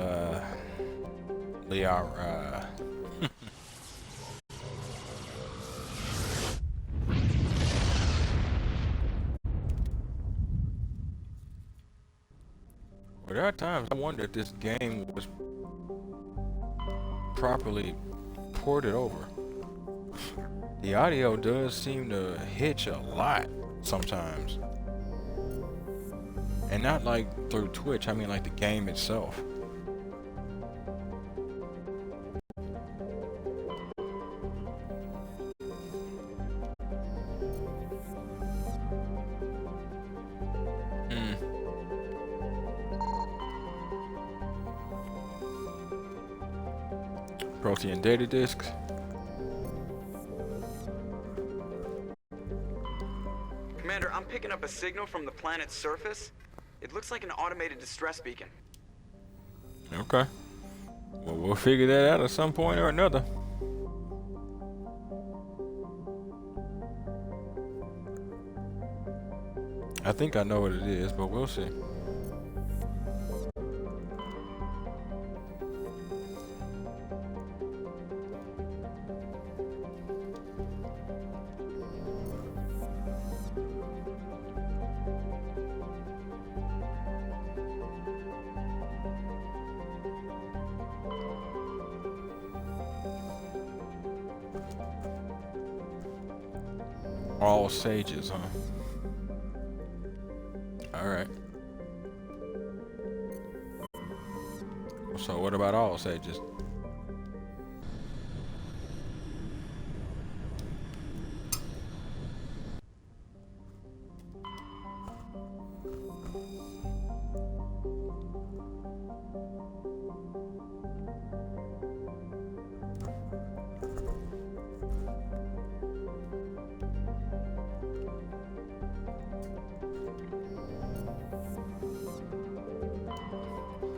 Liara. Well, there are times I wonder if this game was properly ported over. The audio does seem to hitch a lot sometimes. And not like through Twitch, I mean like the game itself. Protean data disks. Commander, I'm picking up a signal from the planet's surface. It looks like an automated distress beacon. Okay. Well, we'll figure that out at some point or another. I think I know what it is, but we'll see. All sages, huh? Alright. So what about all sages?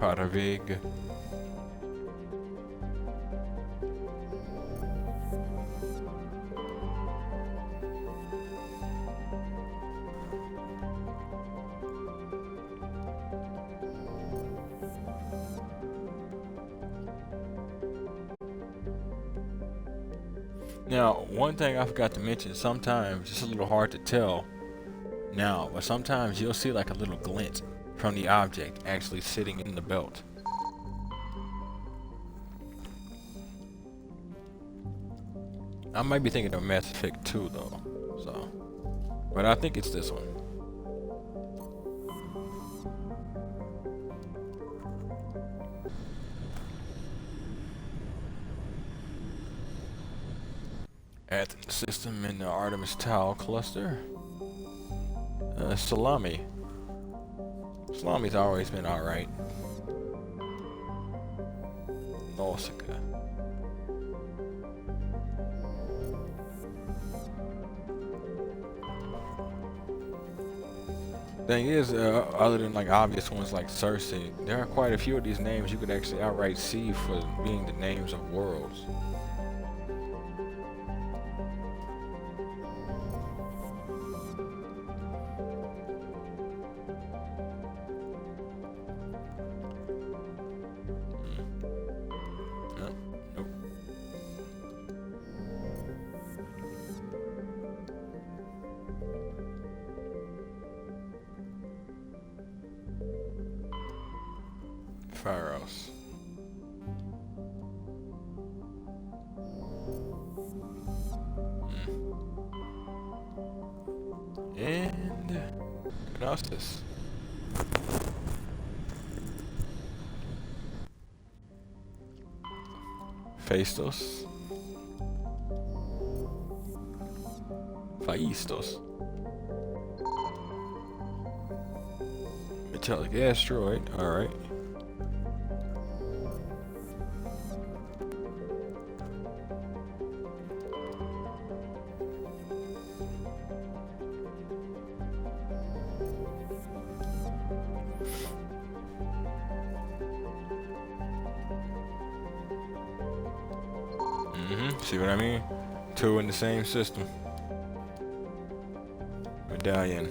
Paravig. Now, one thing I forgot to mention, sometimes it's a little hard to tell now, but sometimes you'll see like a little glint from the object actually sitting in the belt. I might be thinking of Mass Effect 2 though, so, but I think it's this one. Athens system in the Artemis Tau cluster. Salami. Salami's always been alright. Nausicaa. Thing is, other than like obvious ones like Cersei, there are quite a few of these names you could actually outright see for being the names of worlds. firehouse. And Gnosis. Phaistos. Phaistos. Metallic asteroid, alright. See what I mean? Two in the same system. Medallion.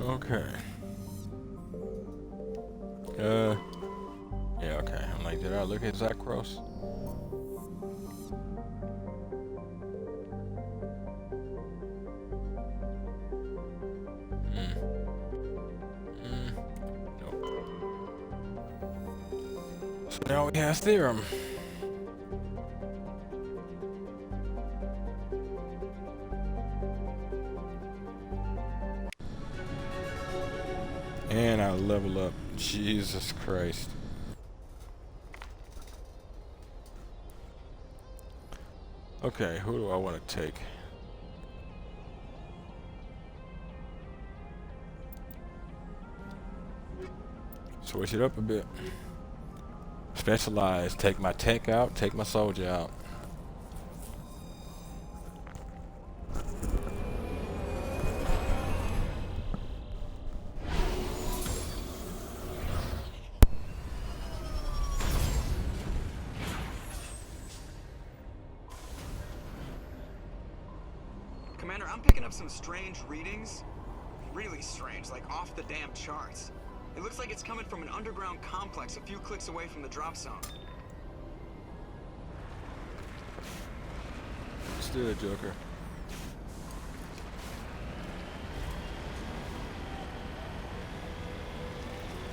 Okay. Yeah, okay. I'm like, did I look at Zakros? So now we have theorem. And I level up. Jesus Christ. Okay, who do I want to take? Switch it up a bit. Specialize. Take my tech out, take my soldier out. Commander, I'm picking up some strange readings. Really strange, like off the damn charts. It looks like it's coming from an underground complex a few clicks away from the drop zone. Let's do it, Joker.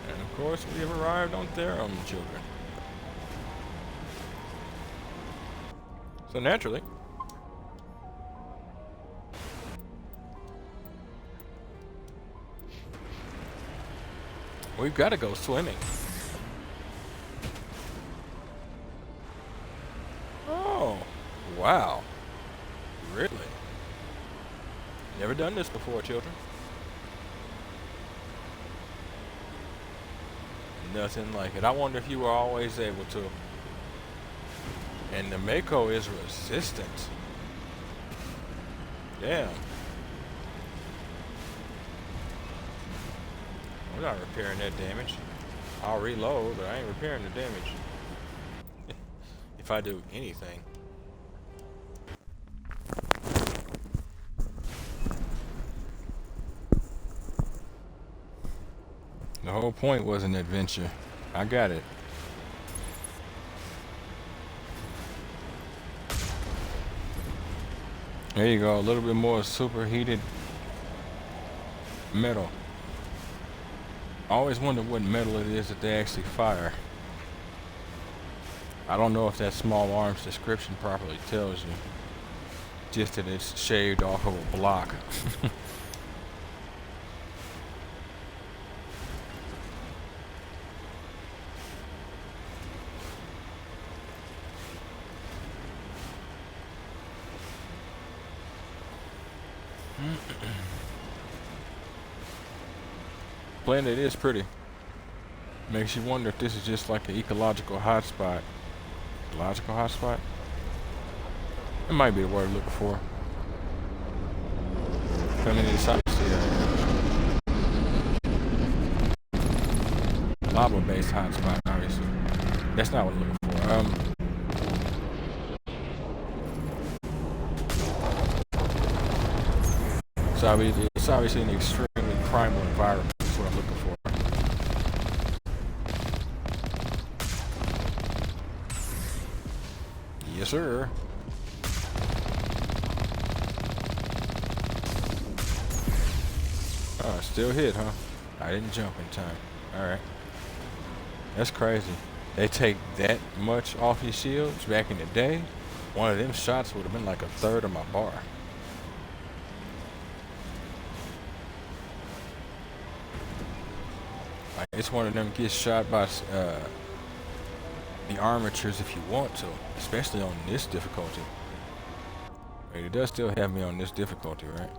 And of course, we have arrived on Therum, Joker. So naturally, we've got to go swimming. Oh, wow. Really? Never done this before, children. Nothing like it. I wonder if you were always able to. And the Mako is resistant. Damn. I'm not repairing that damage. I'll reload, but I ain't repairing the damage. If I do anything. The whole point was an adventure. I got it. There you go, a little bit more superheated metal. I always wonder what metal it is that they actually fire. I don't know if that small arms description properly tells you. Just that it's shaved off of a block. Planet is pretty. Makes you wonder if this is just like an ecological hotspot. Ecological hotspot? It might be the word I'm looking for. I mean, it's obviously a lava-based hotspot, obviously. That's not what I'm looking for. It's obviously an extremely primal environment. That's what I'm looking for. sir. Oh, still hit, huh? I didn't jump in time. Alright. That's crazy. They take that much off your shields back in the day. One of them shots would have been like a third of my bar. Like, it's one of them gets shot by the armatures if you want to, especially on this difficulty. Wait, it does still have me on this difficulty, right?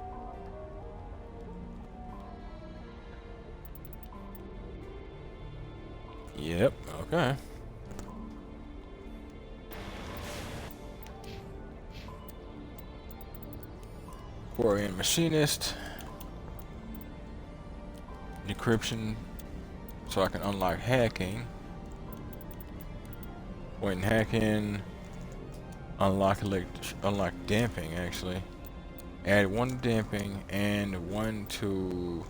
Yep, okay. Quarian machinist. Decryption, so I can unlock hacking. When hacking, unlock damping actually. Add 1 damping and 1 to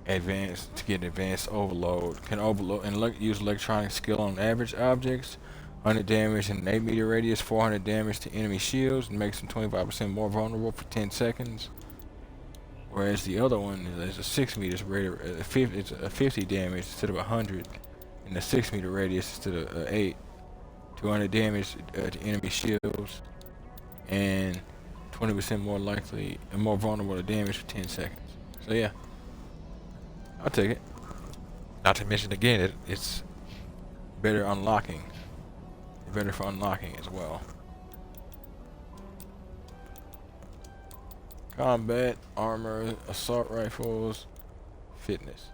advanced to get advanced overload. Can overload and use electronic skill on average objects. 100 damage in an 8 meter radius, 400 damage to enemy shields, and makes them 25% more vulnerable for 10 seconds. Whereas the other one is a 6 meters radius, it's a 50 damage instead of 100, in the 6 meter radius instead of 8. 200 damage to enemy shields, and 20% more likely and more vulnerable to damage for 10 seconds. So yeah, I'll take it. Not to mention again, it's better unlocking. Better for unlocking as well. Combat, armor, assault rifles, fitness.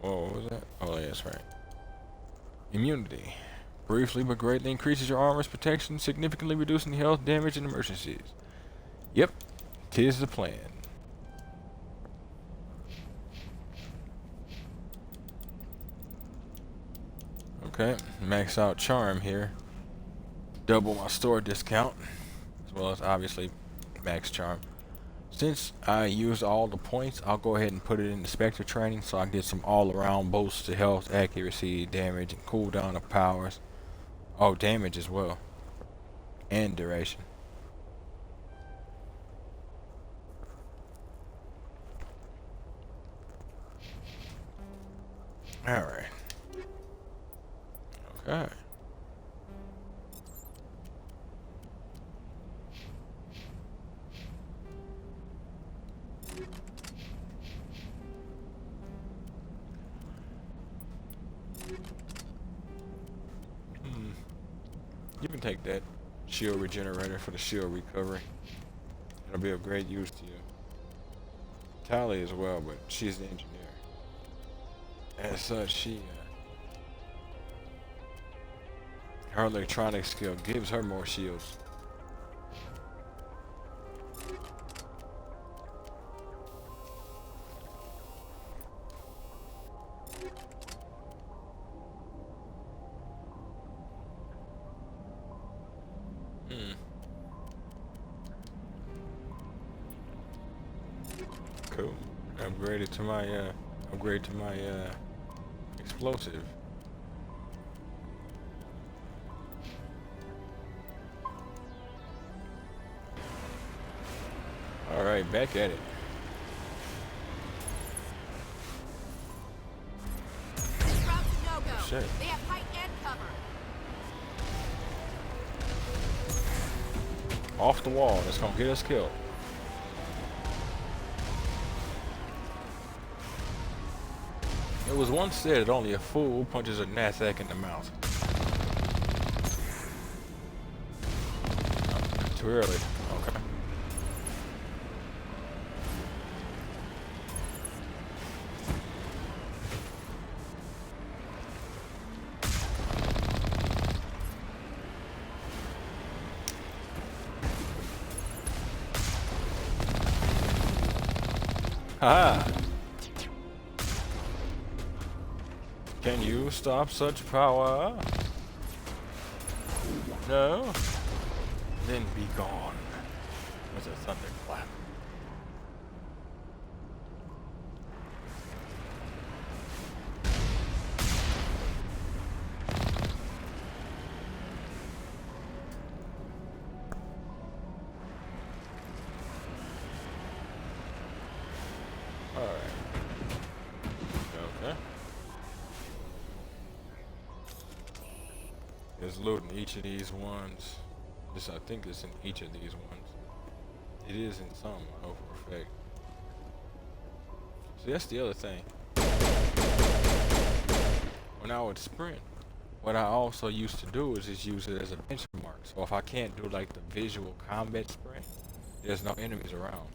Oh, what was that? Oh, yeah, that's right. Immunity. Briefly but greatly increases your armor's protection, significantly reducing health damage in emergencies. Yep, 'tis the plan. Okay, max out charm here. Double my store discount, as well as obviously max charm. Since I used all the points, I'll go ahead and put it in the Spectre training so I get some all-around boosts to health, accuracy, damage, and cooldown of powers. Oh, damage as well. And duration. Alright. Okay. You can take that shield regenerator for the shield recovery. It'll be of great use to you. Tali as well, but she's the engineer. As such, her electronic skill gives her more shields. Cool. Upgrade to my explosive. All right, back at it. This route's a no-go. Shit. They have height and cover. Off the wall. That's gonna get us killed. It was once said that only a fool punches a knapsack in the mouth. Oh, too early. Okay. Haha. Can you stop such power? No? Then be gone. With a thunderclap. loot in each of these ones. This, I think it's in each of these ones. It is in some, I know for a fact. See, that's the other thing. When I would sprint, what I also used to do is just use it as a benchmark. So if I can't do like the visual combat sprint, there's no enemies around.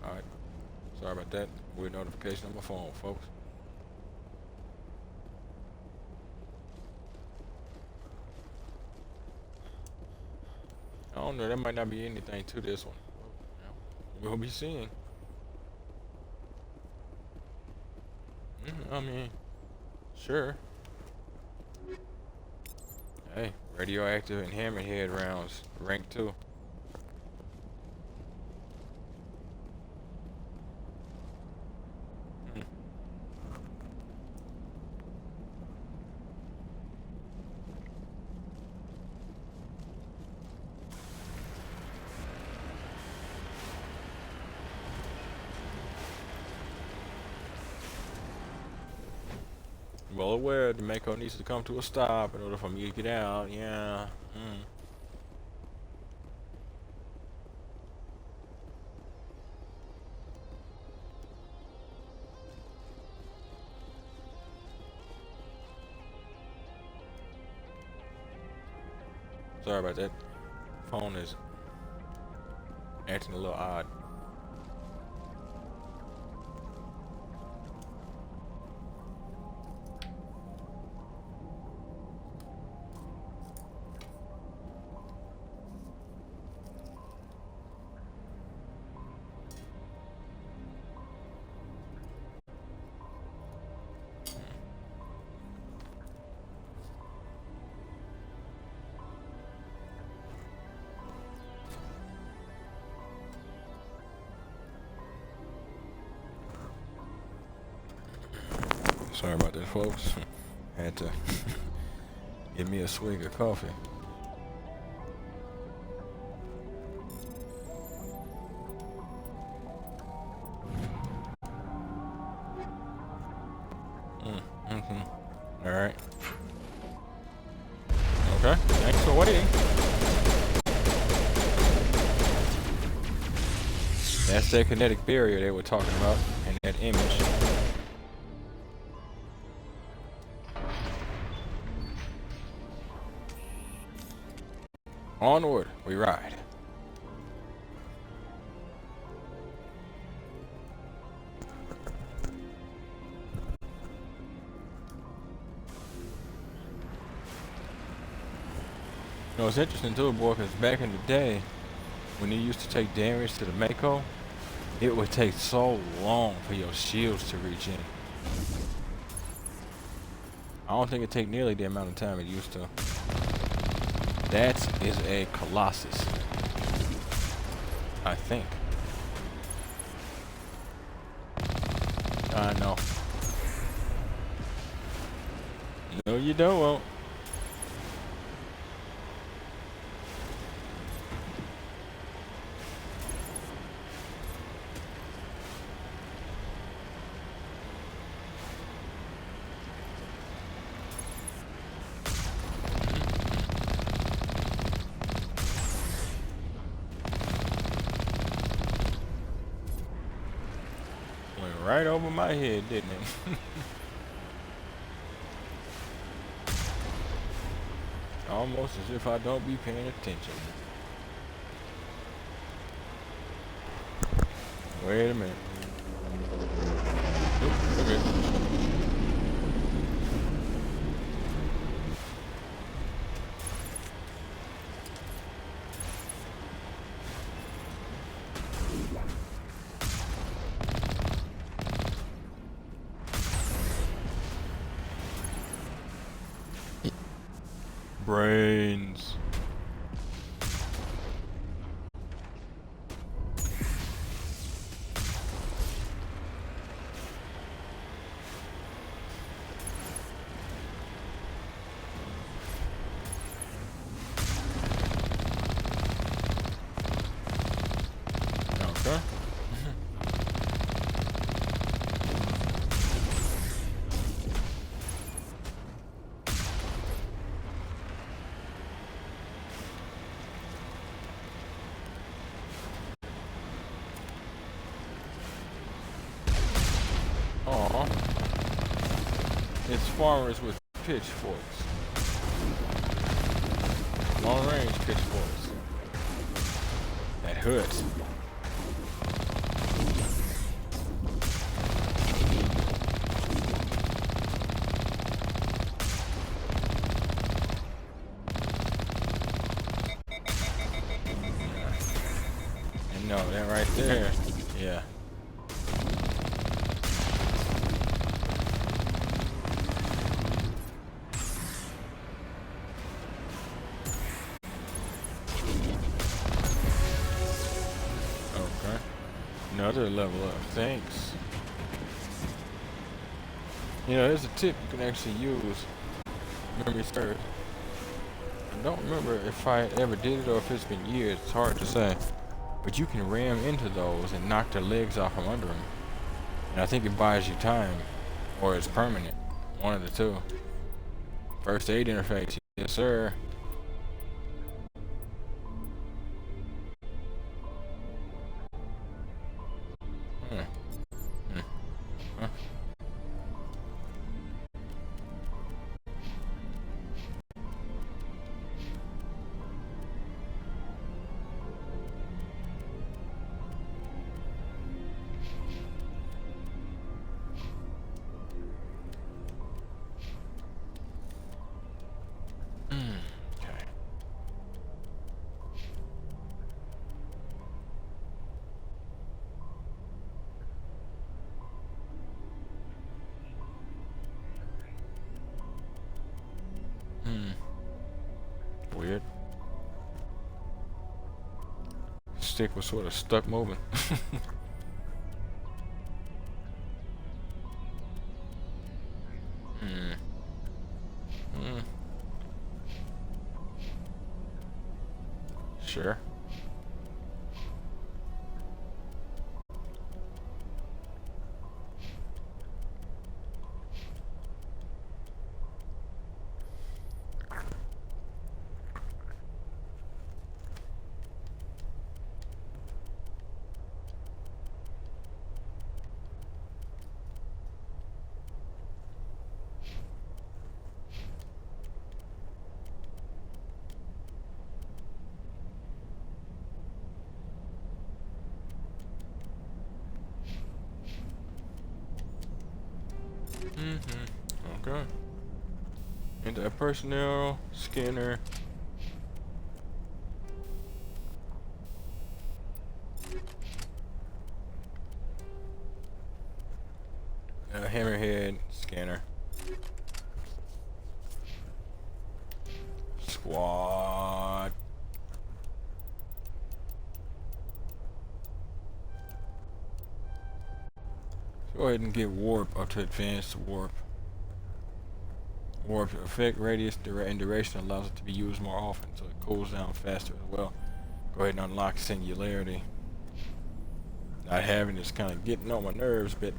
Alright. Sorry about that. Weird notification on my phone, folks. I don't know, there might not be anything to this one. We'll be seeing. I mean, sure. Hey, radioactive and hammerhead rounds, rank 2. Well aware the Mako needs to come to a stop in order for me to get out. Yeah. Sorry about that. Phone is acting a little odd. Sorry about that, folks. Had to give me a swig of coffee. All right. Okay. Thanks for waiting. That's that kinetic barrier they were talking about in that image. Onward, we ride. You know, it's interesting too, boy, because back in the day, when you used to take damage to the Mako, it would take so long for your shields to reach in. I don't think it take nearly the amount of time it used to. That is a Colossus, I think. I know. No, you don't. Won't. Right over my head, didn't it? Almost as if I don't be paying attention. Wait a minute. Oop, okay. Brains. farmers with pitchforks. Long range pitchforks. That hurts. And no, that right there, yeah. Another level up, thanks. You know, there's a tip you can actually use. Memory serves. I don't remember if I ever did it or if it's been years. It's hard to say. But you can ram into those and knock their legs off from under them. And I think it buys you time. Or it's permanent. One of the two. First aid interface. Yes, sir. Weird. Stick was sort of stuck moving. Sure. Okay. Anti-personnel, scanner. Hammerhead, scanner. Squad. Go ahead and get warp up to advanced warp. Warp effect radius and duration allows it to be used more often, so it cools down faster as well. Go ahead and unlock singularity. Not having this kind of getting on my nerves, but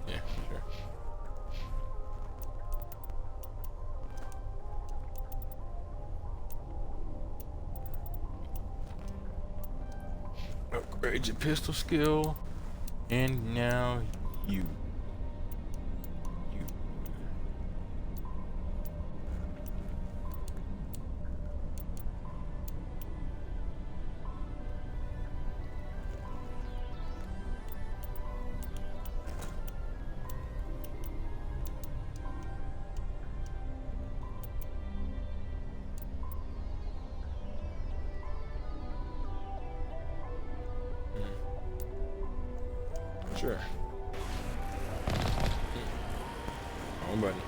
yeah, sure. Upgrade your pistol skill, and now you. Sure. Wrong button.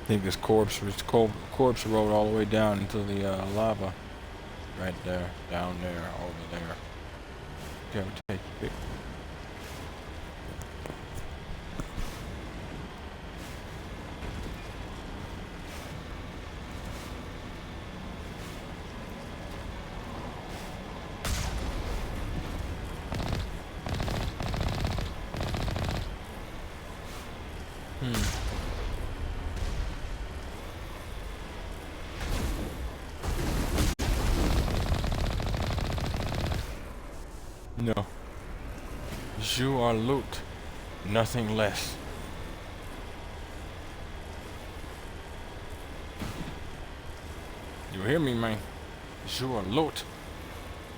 I think this corpse rolled all the way down into the lava. Right there, down there, over there. Okay, we'll take a pic. No. You are loot, nothing less. You hear me, man? You are loot,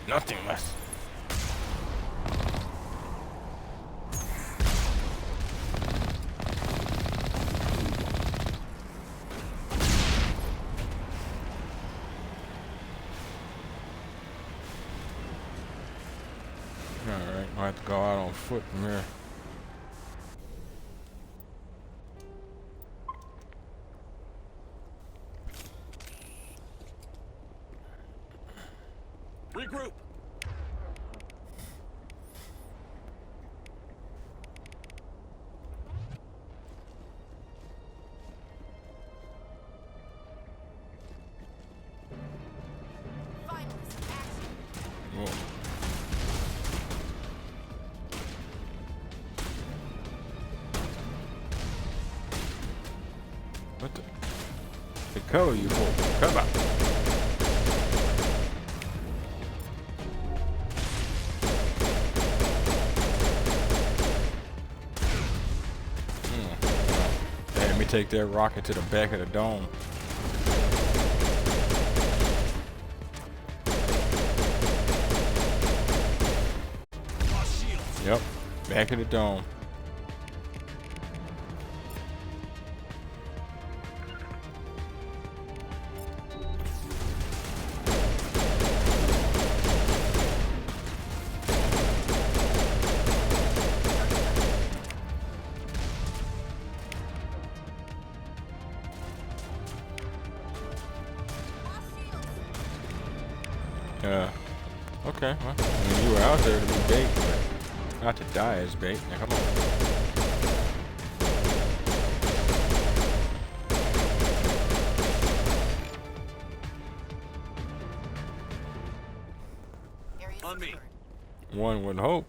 nothing less. Alright, I'll have to go out on foot from here. Regroup. Finally, some action. Whoa. What the? They cover you for? Come on. Hey, let me take that rocket to the back of the dome. Yep, back of the dome. Okay, well, I mean, you were out there to be bait, but not to die as bait. Now, come on. On me. One would hope.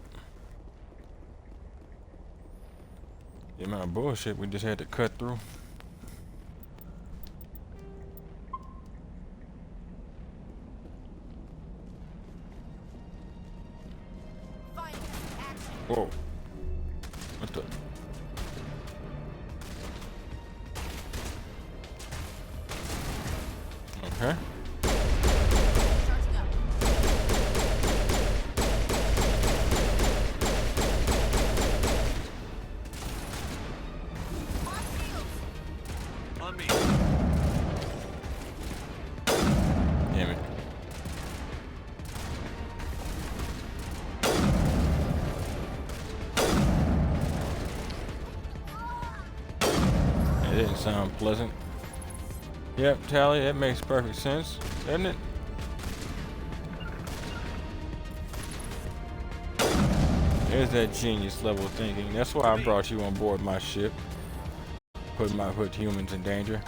The amount of bullshit we just had to cut through. Whoa. What the? Okay. Charging up. On me. Damn it. It didn't sound pleasant. Yep, Tally, that makes perfect sense, doesn't it? There's that genius level thinking. That's why I brought you on board my ship. Put humans in danger.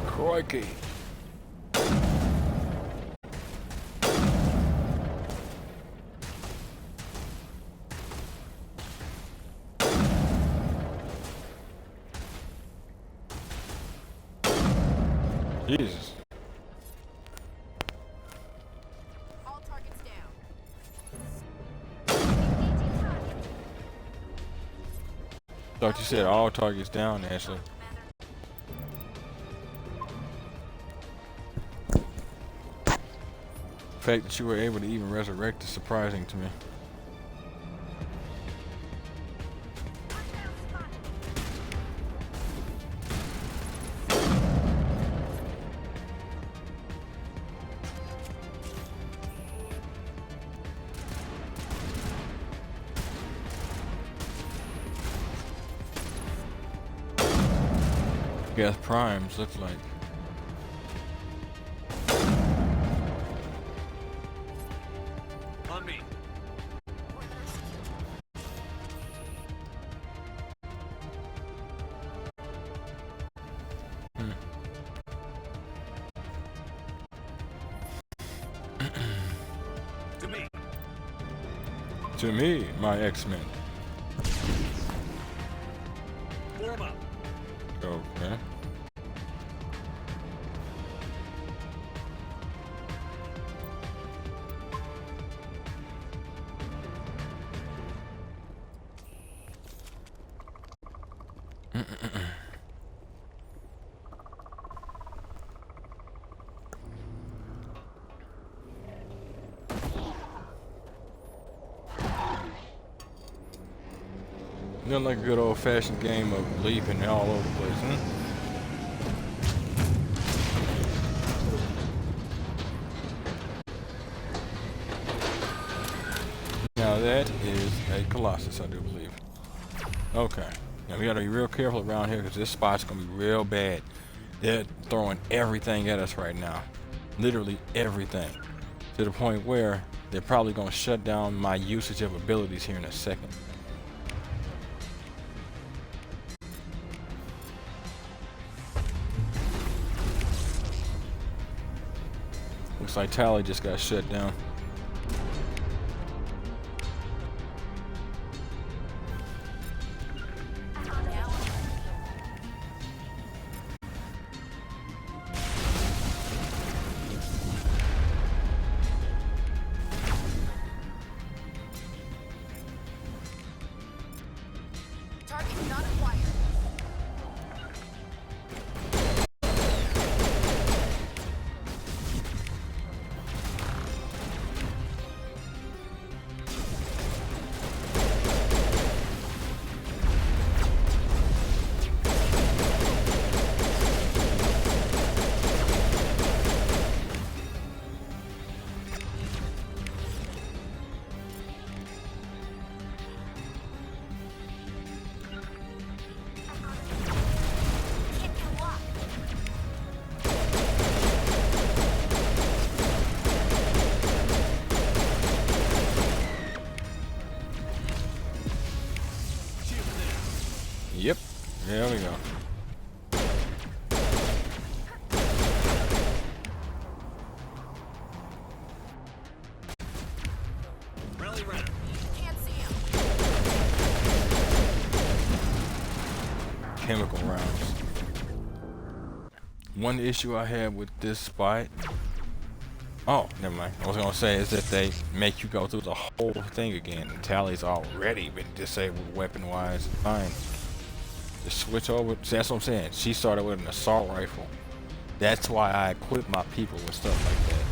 Crikey. Jesus. All targets down. Thought you said all targets down, Ashley. fact that you were able to even resurrect is surprising to me. Gas primes look like. On me. To me. To me, my X-Men. Form up. Okay. Nothing like a good old-fashioned game of leaping all over the place, huh? Now that is a Colossus, I do believe. Okay. Now we gotta be real careful around here because this spot's gonna be real bad. They're throwing everything at us right now. Literally everything. To the point where they're probably gonna shut down my usage of abilities here in a second. Looks like Tally just got shut down. Target not acquired. Yep. There we go. Rally runner. Can't see him. Chemical rounds. One issue I have with this spot. Oh, never mind. I was gonna say is that they make you go through the whole thing again. And Tally's already been disabled weapon-wise. Fine. Just switch over. See, that's what I'm saying. She started with an assault rifle. That's why I equip my people with stuff like that.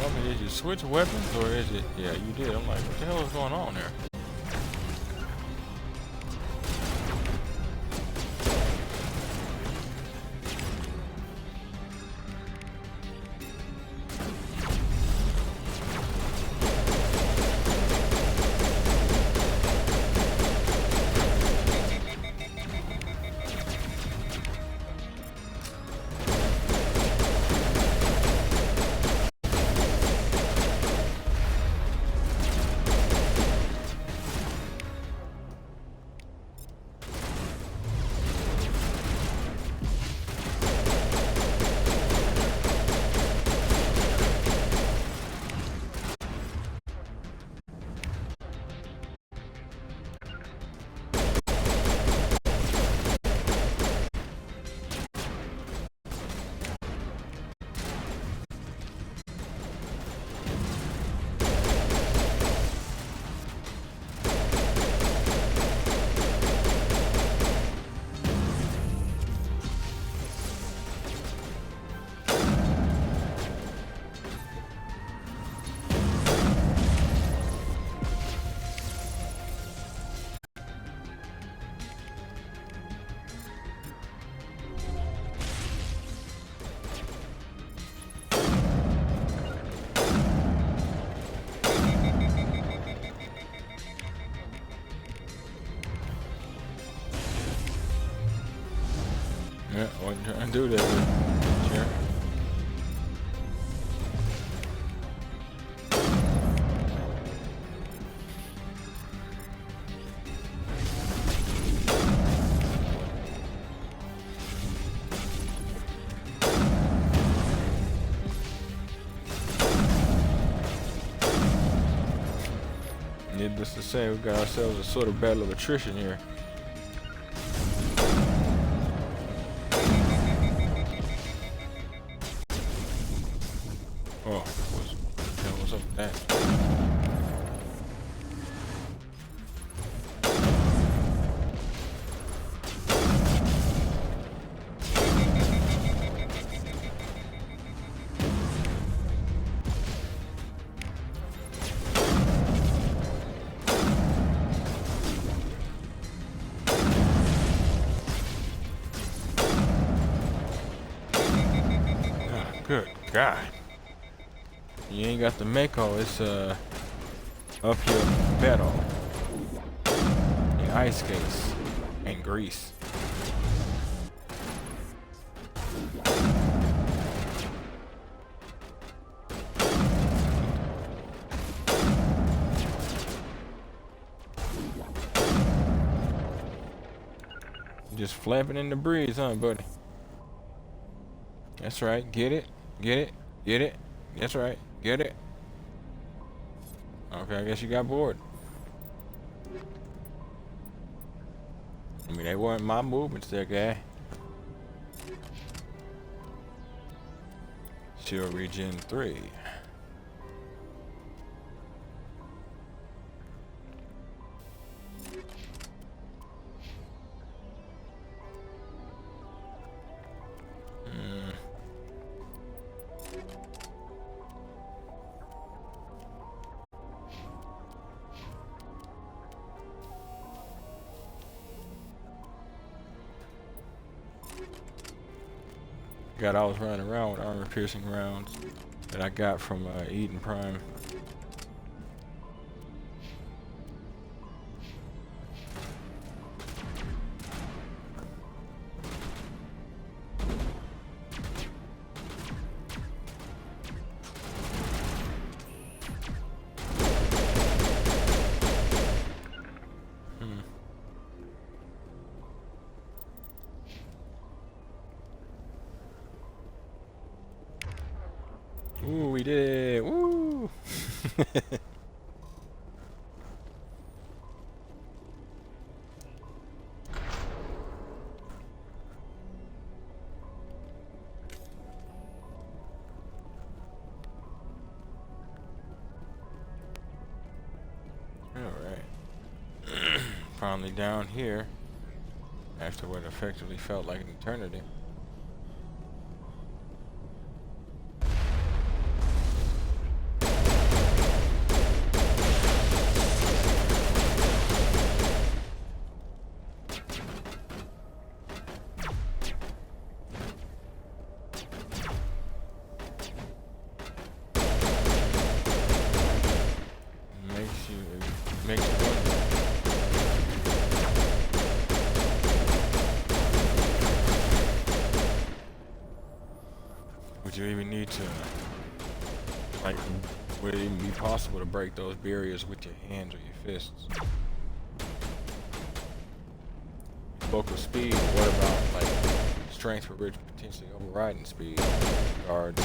I mean, did you switch weapons or is it? Yeah, you did. I'm like, what the hell is going on there? trying to do that with Chair. Needless to say, we got ourselves a sort of battle of attrition here. Oh, what's up with that? Good God. You ain't got the Mako, it's uphill battle. And ice skates and grease. Just flapping in the breeze, huh, buddy? That's right. Get it. Get it. Get it. That's right. Get it. Okay, I guess you got bored. I mean, they weren't my movements there, guy. Shield Regen 3. God, I was running around with armor-piercing rounds that I got from Eden Prime. Ooh, we did it. Woo! Alright. Finally down here after what effectively felt like an eternity. Makes you wonder. Would you even need to, like, would it even be possible to break those barriers with your hands or your fists? Spoke of speed, what about, like, strength for which potentially overriding speed? Guards.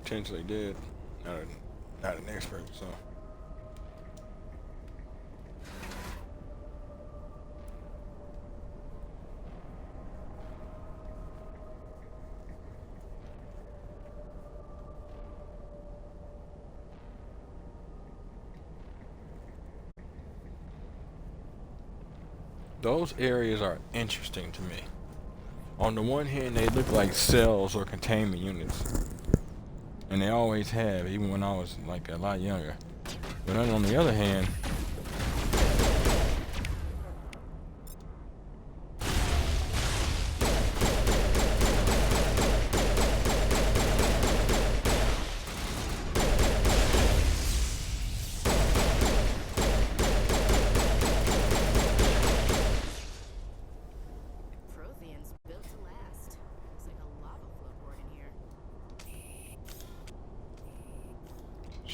Potentially did. Not an expert, so. Those areas are interesting to me. On the one hand, they look like cells or containment units. And they always have, even when I was like a lot younger. But then on the other hand,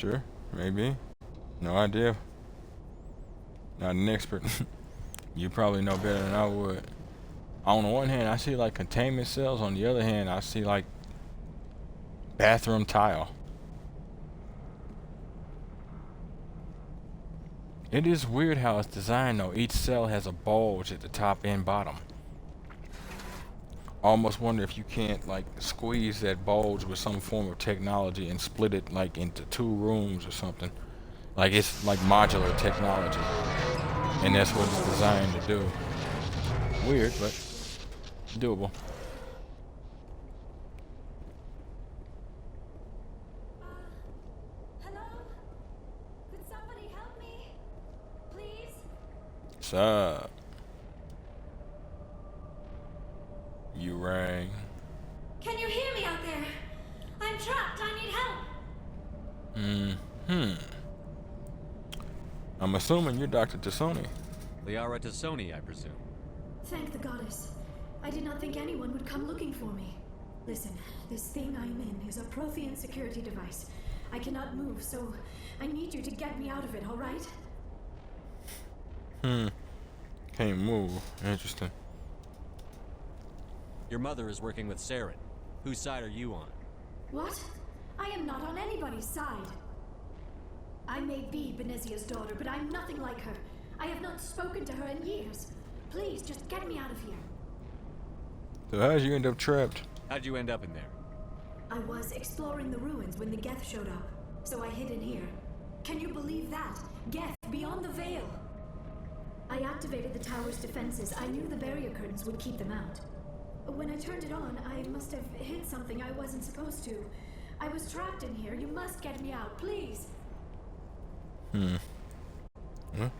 Sure, maybe. No idea. Not an expert. You probably know better than I would. On the one hand, I see like containment cells. On the other hand, I see like bathroom tile. It is weird how it's designed though. Each cell has a bulge at the top and bottom. I almost wonder if you can't like squeeze that bulge with some form of technology and split it like into 2 rooms or something. Like it's like modular technology. And that's what it's designed to do. Weird, but doable. Hello? Could somebody help me? Please? What's up? You rang. Can you hear me out there? I'm trapped. I need help. I'm assuming you're Dr. Tassoni. Liara Tassoni, I presume. Thank the goddess. I did not think anyone would come looking for me. Listen, this thing I'm in is a Prothean security device. I cannot move, so I need you to get me out of it, all right? Can't move. Interesting. Your mother is working with Saren. Whose side are you on? What? I am not on anybody's side. I may be Benezia's daughter, but I'm nothing like her. I have not spoken to her in years. Please, just get me out of here. So how'd you end up trapped? How'd you end up in there? I was exploring the ruins when the Geth showed up, so I hid in here. Can you believe that? Geth, beyond the veil! I activated the tower's defenses. I knew the barrier curtains would keep them out. When I turned it on, I must have hit something I wasn't supposed to. I was trapped in here. You must get me out, please! Huh? I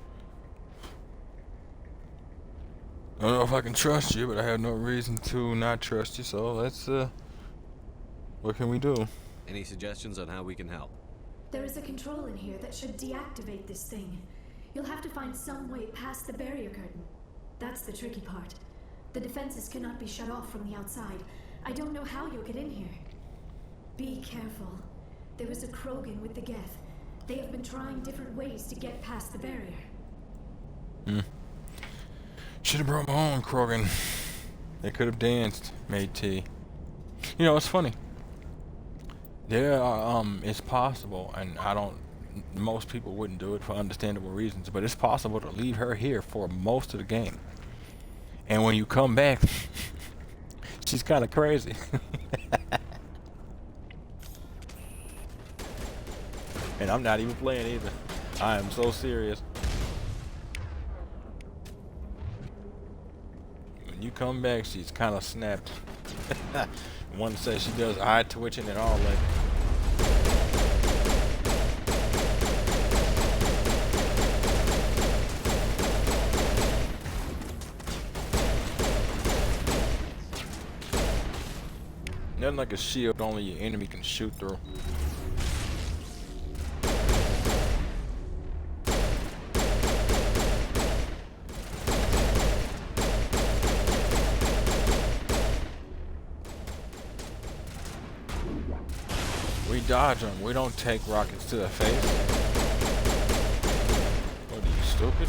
don't know if I can trust you, but I have no reason to not trust you, so let's, what can we do? Any suggestions on how we can help? There is a control in here that should deactivate this thing. You'll have to find some way past the barrier curtain. That's the tricky part. The defenses cannot be shut off from the outside. I don't know how you'll get in here. Be careful. There is a Krogan with the Geth. They have been trying different ways to get past the barrier. Should have brought my own Krogan. They could have danced, made tea. You know, it's funny. There are, it's possible, and most people wouldn't do it for understandable reasons, but it's possible to leave her here for most of the game. And when you come back, she's kind of crazy. And I'm not even playing either. I am so serious. When you come back, she's kind of snapped. One says she does eye twitching and all that. Nothing like a shield only your enemy can shoot through. We dodge them. We don't take rockets to the face. What are you, stupid?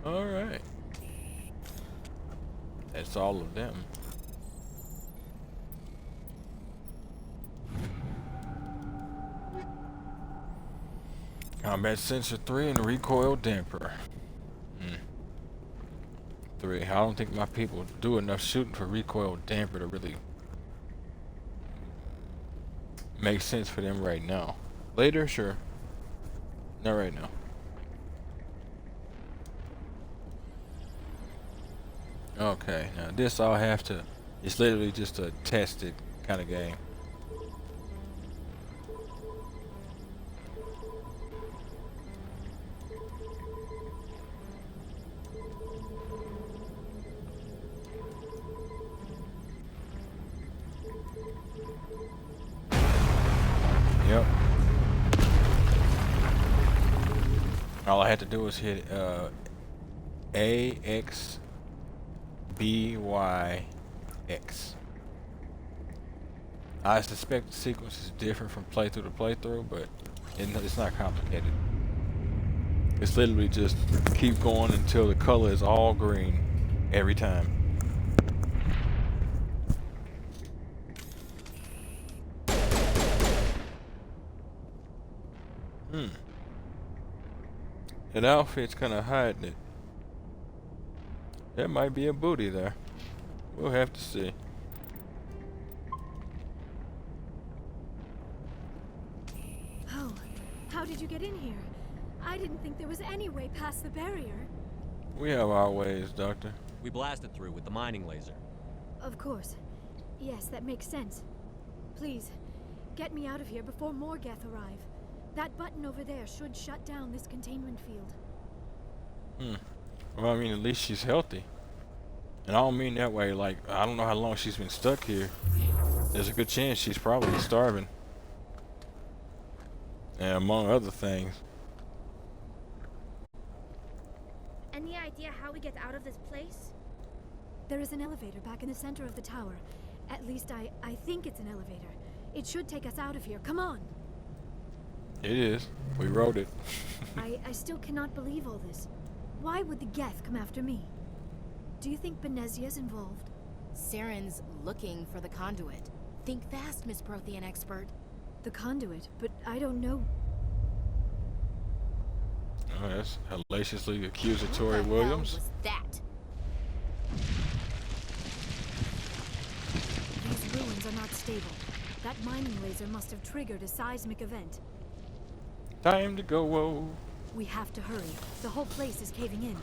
All right. That's all of them. Combat sensor 3 and recoil damper. 3. I don't think my people do enough shooting for recoil damper to really make sense for them right now. Later, sure. Not right now. Okay, now this I'll have to. It's literally just a tested kind of game. Yep. All I had to do was hit AXBYX. I suspect the sequence is different from playthrough to playthrough, but it's not complicated. It's literally just keep going until the color is all green every time. That outfit's kind of hiding it. There might be a booty there. We'll have to see. Oh, how did you get in here? I didn't think there was any way past the barrier. We have our ways, Doctor. We blasted through with the mining laser. Of course. Yes, that makes sense. Please, get me out of here before more Geth arrive. That button over there should shut down this containment field. Well, I mean, at least she's healthy. And I don't mean that way, like, I don't know how long she's been stuck here. There's a good chance she's probably starving. And among other things. Any idea how we get out of this place? There is an elevator back in the center of the tower. At least I think it's an elevator. It should take us out of here. Come on! It is. We wrote it. I still cannot believe all this. Why would the Geth come after me? Do you think Benezia's involved? Saren's looking for the conduit. Think fast, Miss Prothean expert. The conduit? But I don't know. Oh, that's hellaciously accusatory, What the Williams. hell was that? These ruins are not stable. That mining laser must have triggered a seismic event. Time to go, whoa. We have to hurry. The whole place is caving in.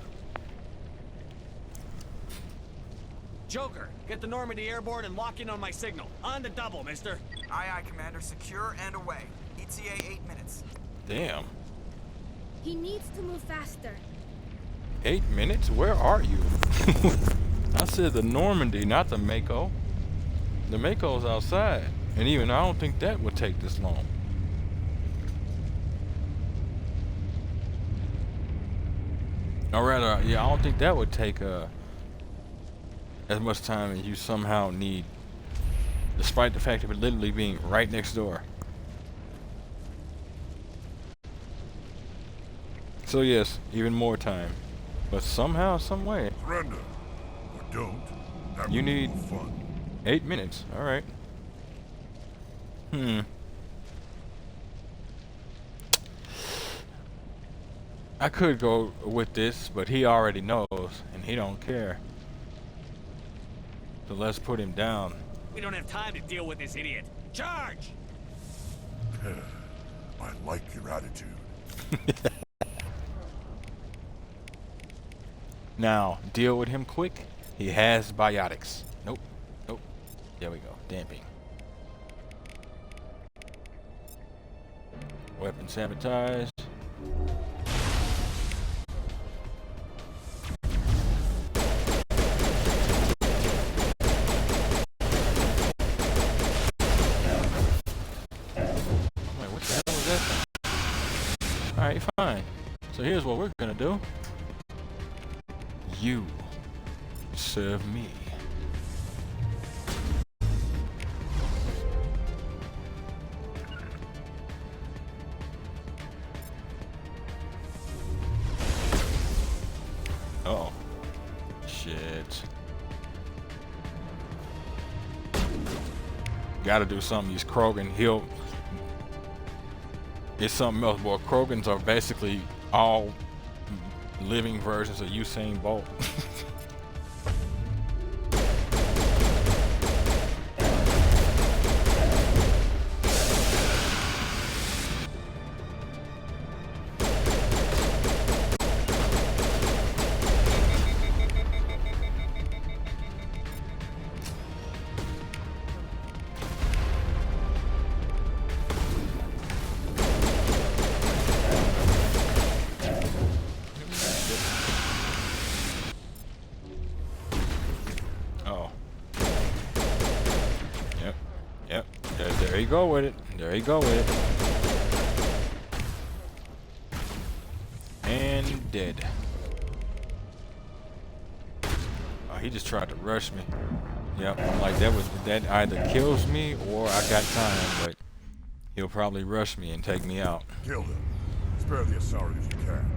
Joker, get the Normandy airborne and lock in on my signal. On the double, mister. Aye, aye, Commander. Secure and away. ETA 8 minutes. Damn. He needs to move faster. 8 minutes? Where are you? I said the Normandy, not the Mako. The Mako's outside. And even I don't think that would take this long. Or rather, yeah, I don't think that would take as much time as you somehow need, despite the fact of it literally being right next door. So yes, even more time, but somehow, some way. Surrender. Or don't. That You would be need more fun. 8 minutes. All right. I could go with this, but he already knows, and he don't care. So let's put him down. We don't have time to deal with this idiot. Charge! I like your attitude. Now, deal with him quick. He has biotics. Nope. Nope. There we go. Damping. Weapon sabotage. Alright, fine. So here's what we're gonna do. You serve me. Oh. Shit. Gotta do something. Use Krogan. It's something else, boy. Krogans are basically all living versions of Usain Bolt. There you go with it. There you go with it. And dead. he just tried to rush me. Yep, like that either kills me or I got time, but he'll probably rush me and take me out. Kill them. Spare the Asari if you can.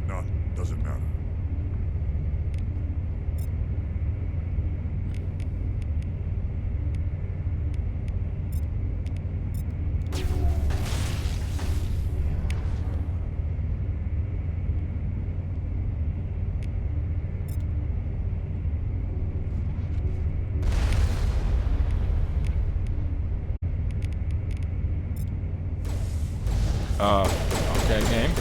If not, doesn't matter. Okay, game.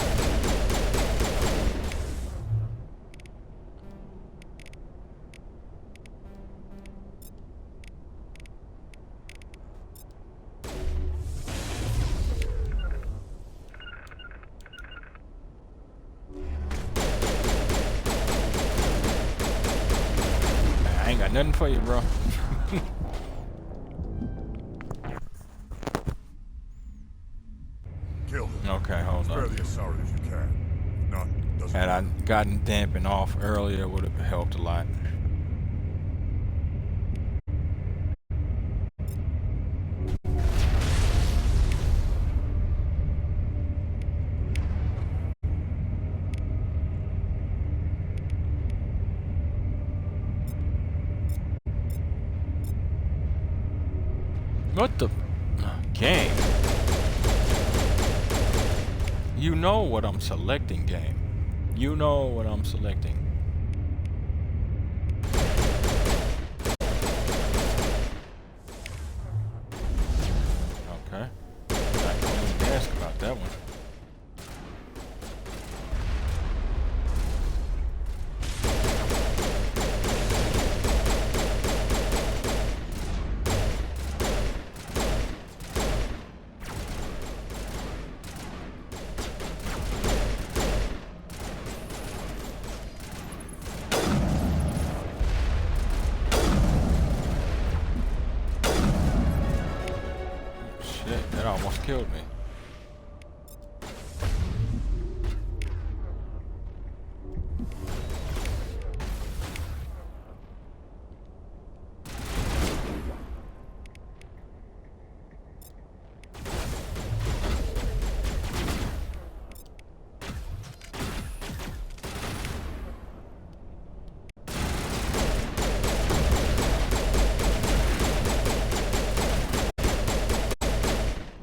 I ain't got nothing for you, bro. Kill them. Okay, hold Spare on. the Asari if you can. If not, doesn't Had I matter. gotten dampened off earlier, would have helped a lot. What the game? You know what I'm selecting, game. You know what I'm selecting. Okay. I don't even ask about that one. Shit, that almost killed me.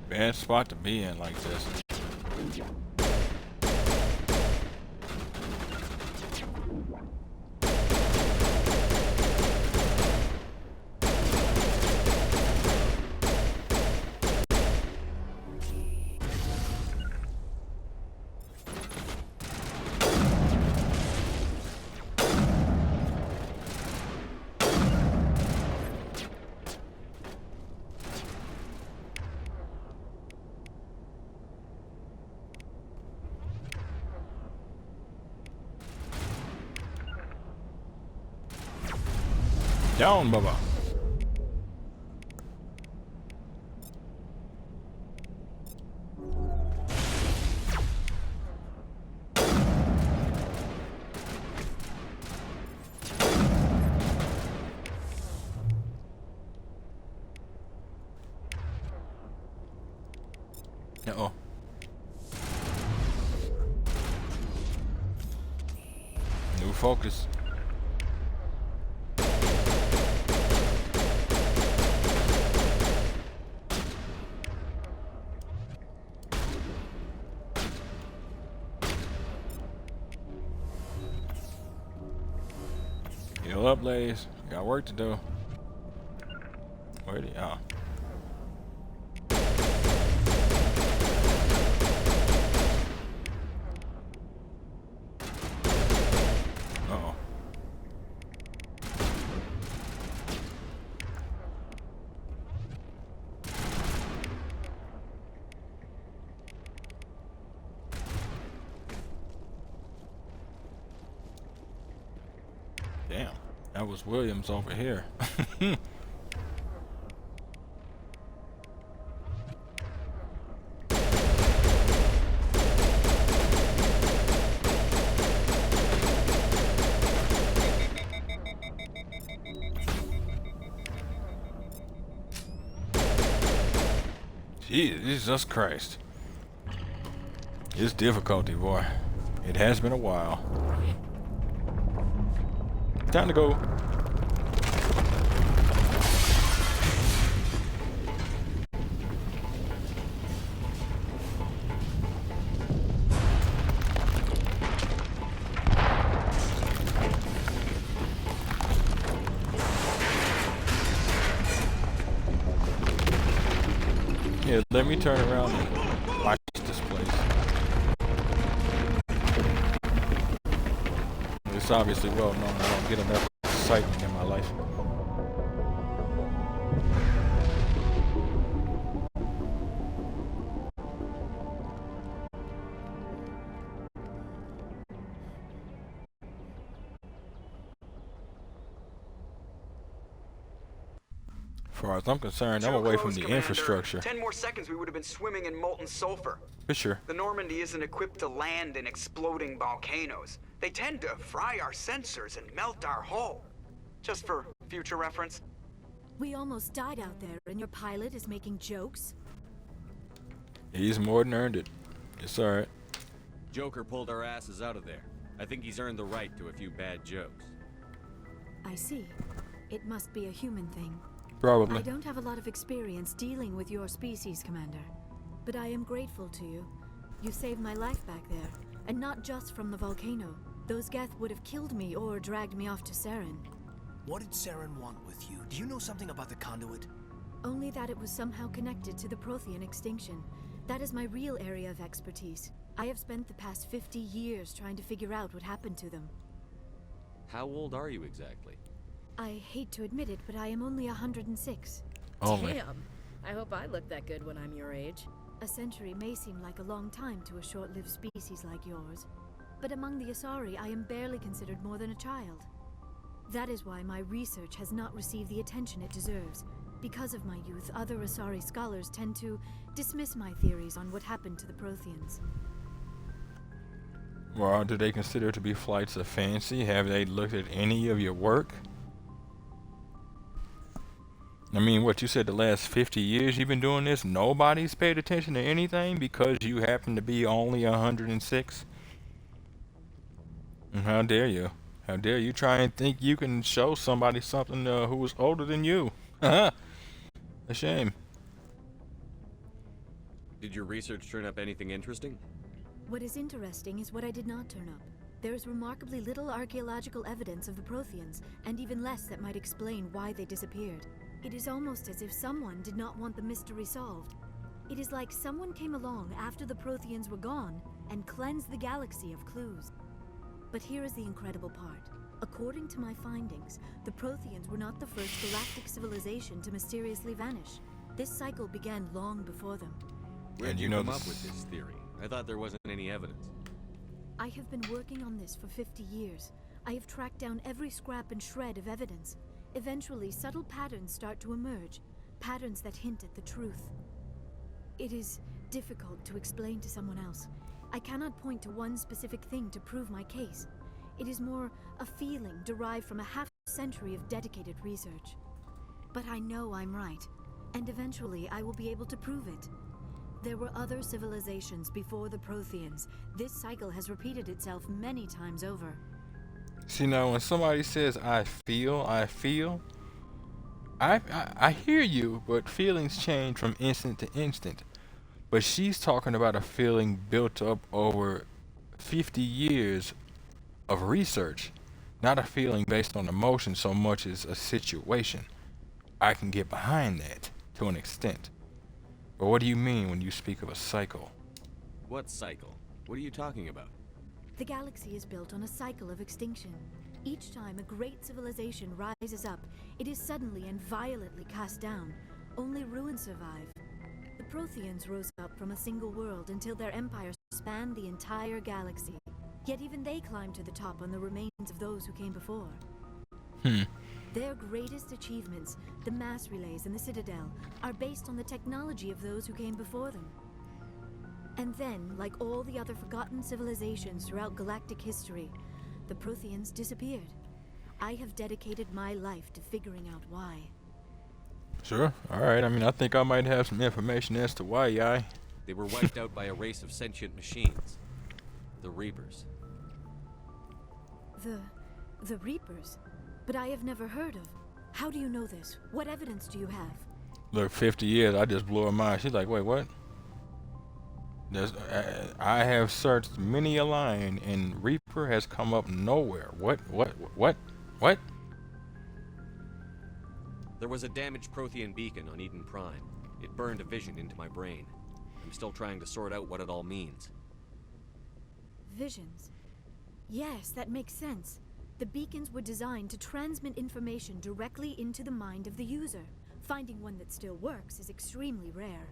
Bad spot to be in like this. Down, Bubba. Uh-oh. New focus. Heal up, ladies. Got work to do. Where the oh. Uh-oh. Damn, that was Williams over here. Jesus Christ. It's difficulty, boy. It has been a while. Time to go. Yeah, let me turn around and watch this place. It's obviously well known. I don't get enough excitement in my life. As far as I'm concerned, I'm away from the infrastructure. 10 more seconds, we would have been swimming in molten sulfur. For sure. The Normandy isn't equipped to land in exploding volcanoes. They tend to fry our sensors and melt our hull. Just for future reference. We almost died out there, and your pilot is making jokes? He's more than earned it. It's alright. Joker pulled our asses out of there. I think he's earned the right to a few bad jokes. I see. It must be a human thing. Probably. I don't have a lot of experience dealing with your species, Commander. But I am grateful to you. You saved my life back there, and not just from the volcano. Those Geth would have killed me or dragged me off to Saren. What did Saren want with you? Do you know something about the conduit? Only that it was somehow connected to the Prothean extinction. That is my real area of expertise. I have spent the past 50 years trying to figure out what happened to them. How old are you exactly? I hate to admit it, but I am only 106. Only. Damn. I hope I look that good when I'm your age. A century may seem like a long time to a short-lived species like yours. But among the Asari, I am barely considered more than a child. That is why my research has not received the attention it deserves. Because of my youth, other Asari scholars tend to dismiss my theories on what happened to the Protheans. Well, do they consider it to be flights of fancy? Have they looked at any of your work? I mean, what you said the last 50 years you've been doing this, nobody's paid attention to anything because you happen to be only 106? And how dare you? How dare you try and think you can show somebody something who was older than you? A shame. Did your research turn up anything interesting? What is interesting is what I did not turn up. There is remarkably little archaeological evidence of the Protheans, and even less that might explain why they disappeared. It is almost as if someone did not want the mystery solved. It is like someone came along after the Protheans were gone and cleansed the galaxy of clues. But here is the incredible part. According to my findings, the Protheans were not the first galactic civilization to mysteriously vanish. This cycle began long before them. Where did you come up with this theory? I thought there wasn't any evidence. I have been working on this for 50 years. I have tracked down every scrap and shred of evidence. Eventually, subtle patterns start to emerge, patterns that hint at the truth. It is difficult to explain to someone else. I cannot point to one specific thing to prove my case. It is more a feeling derived from a half-century of dedicated research. But I know I'm right, and eventually I will be able to prove it. There were other civilizations before the Protheans. This cycle has repeated itself many times over. See, now when somebody says I feel, I hear you, but feelings change from instant to instant. But she's talking about a feeling built up over 50 years of research, not a feeling based on emotion so much as a situation. I can get behind that to an extent. But what do you mean when you speak of a cycle? What cycle? What are you talking about? The galaxy is built on a cycle of extinction. Each time a great civilization rises up, it is suddenly and violently cast down. Only ruins survive. The Protheans rose up from a single world until their empire spanned the entire galaxy. Yet even they climbed to the top on the remains of those who came before. Their greatest achievements, the mass relays and the Citadel, are based on the technology of those who came before them. And then, like all the other forgotten civilizations throughout galactic history, the Protheans disappeared. I have dedicated my life to figuring out why. Sure. All right. I mean, I think I might have some information as to why, Yai. They were wiped out by a race of sentient machines. The Reapers. The Reapers? But I have never heard of. How do you know this? What evidence do you have? Look, 50 years, I just blew her mind. She's like, wait, what? I have searched many a line, and Reaper has come up nowhere. What? There was a damaged Prothean beacon on Eden Prime. It burned a vision into my brain. I'm still trying to sort out what it all means. Visions. Yes, that makes sense. The beacons were designed to transmit information directly into the mind of the user. Finding one that still works is extremely rare.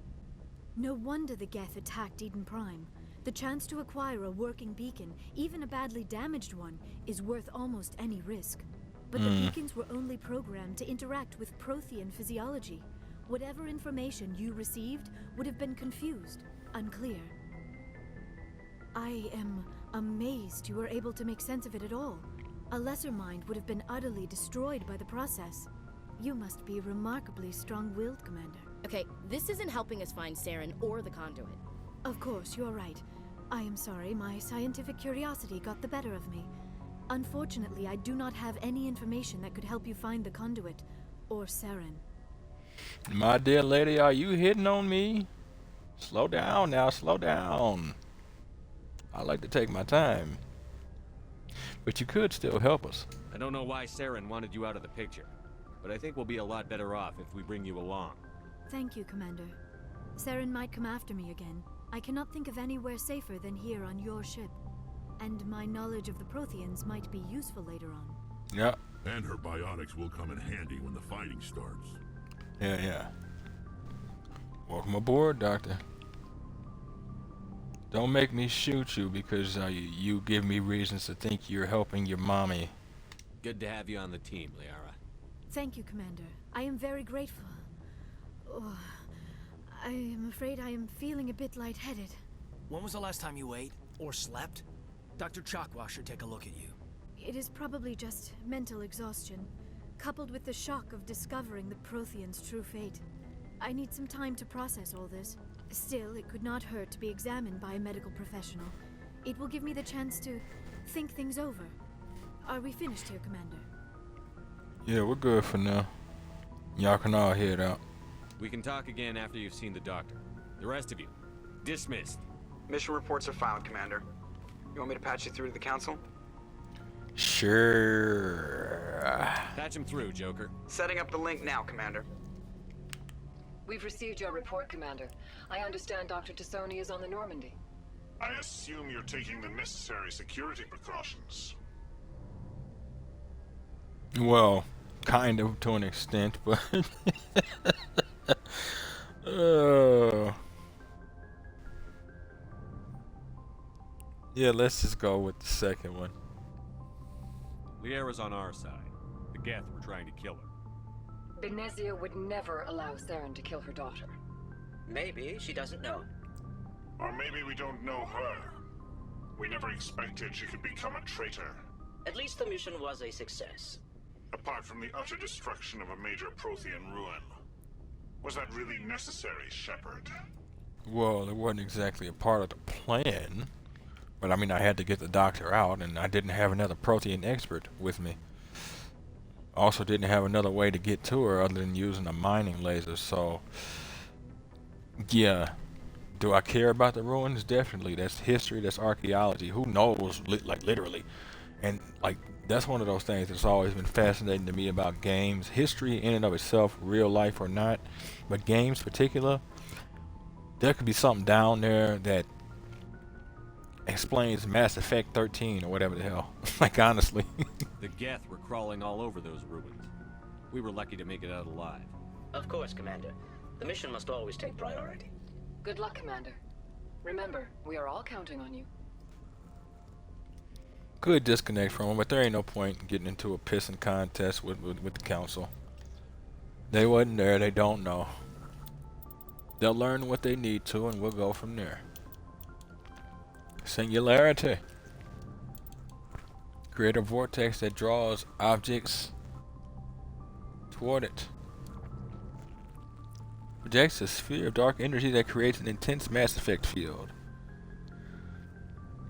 No wonder the Geth attacked Eden Prime. The chance to acquire a working beacon, even a badly damaged one, is worth almost any risk. But the beacons were only programmed to interact with Prothean physiology. Whatever information you received would have been confused, unclear. I am amazed you were able to make sense of it at all. A lesser mind would have been utterly destroyed by the process. You must be remarkably strong-willed, Commander. Okay, this isn't helping us find Saren or the conduit. Of course, you're right. I am sorry, my scientific curiosity got the better of me. Unfortunately, I do not have any information that could help you find the conduit, or Saren. My dear lady, are you hitting on me? Slow down now, slow down. I like to take my time. But you could still help us. I don't know why Saren wanted you out of the picture, but I think we'll be a lot better off if we bring you along. Thank you, Commander. Saren might come after me again. I cannot think of anywhere safer than here on your ship. And my knowledge of the Protheans might be useful later on. Yeah. And her biotics will come in handy when the fighting starts. Yeah. Welcome aboard, Doctor. Don't make me shoot you because you give me reasons to think you're helping your mommy. Good to have you on the team, Liara. Thank you, Commander. I am very grateful. Oh, I am afraid I am feeling a bit lightheaded. When was the last time you ate? Or slept? Dr. Chakwa should take a look at you. It is probably just mental exhaustion, coupled with the shock of discovering the Protheans' true fate. I need some time to process all this. Still, it could not hurt to be examined by a medical professional. It will give me the chance to think things over. Are we finished here, Commander? Yeah, we're good for now. Y'all can all head out. We can talk again after you've seen the doctor. The rest of you, dismissed. Mission reports are filed, Commander. You want me to patch you through to the Council? Sure. Patch him through, Joker. Setting up the link now, Commander. We've received your report, Commander. I understand Dr. Tassoni is on the Normandy. I assume you're taking the necessary security precautions. Well, kind of to an extent, but yeah, let's just go with the second one. Liara's on our side. The Geth were trying to kill her. Benezia would never allow Saren to kill her daughter. Maybe she doesn't know. Or maybe we don't know her. We never expected she could become a traitor. At least the mission was a success. Apart from the utter destruction of a major Prothean ruin. Was that really necessary, Shepard? Well, it wasn't exactly a part of the plan. But I mean, I had to get the doctor out, and I didn't have another Prothean expert with me. Also didn't have another way to get to her other than using a mining laser, so... Yeah. Do I care about the ruins? Definitely. That's history, that's archaeology. Who knows, like, literally. And, like, that's one of those things that's always been fascinating to me about games. History in and of itself, real life or not, but games particular, there could be something down there that explains Mass Effect 13 or whatever the hell. Like, honestly. The Geth were crawling all over those ruins. We were lucky to make it out alive. Of course, Commander. The mission must always take priority. Good luck, Commander. Remember, we are all counting on you. Could disconnect from them, but there ain't no point getting into a pissing contest with the Council. They wasn't there, they don't know. They'll learn what they need to, and we'll go from there. Singularity. Create a vortex that draws objects toward it. projects a sphere of dark energy that creates an intense Mass Effect field.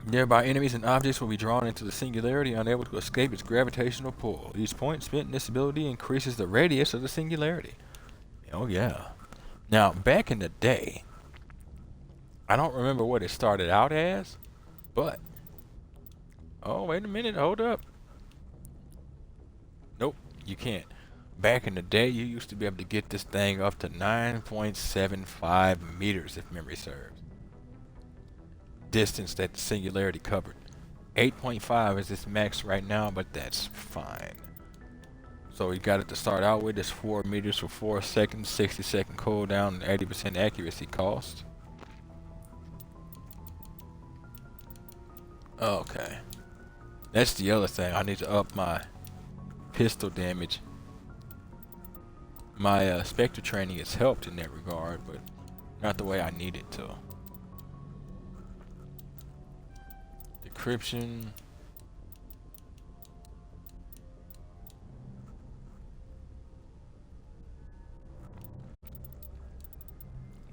Nearby enemies and objects will be drawn into the singularity, unable to escape its gravitational pull. Each point spent in this ability increases the radius of the singularity. Oh yeah. Now, back in the day, I don't remember what it started out as, but... Oh, wait a minute, hold up. Nope, you can't. Back in the day, you used to be able to get this thing up to 9.75 meters, if memory serves. Distance that the singularity covered. 8.5 is its max right now, but that's fine. So you got it to start out with is 4 meters for 4 seconds, 60-second cooldown, and 80% accuracy cost. Okay. That's the other thing. I need to up my pistol damage. My Spectre training has helped in that regard, but not the way I need it to. Decryption.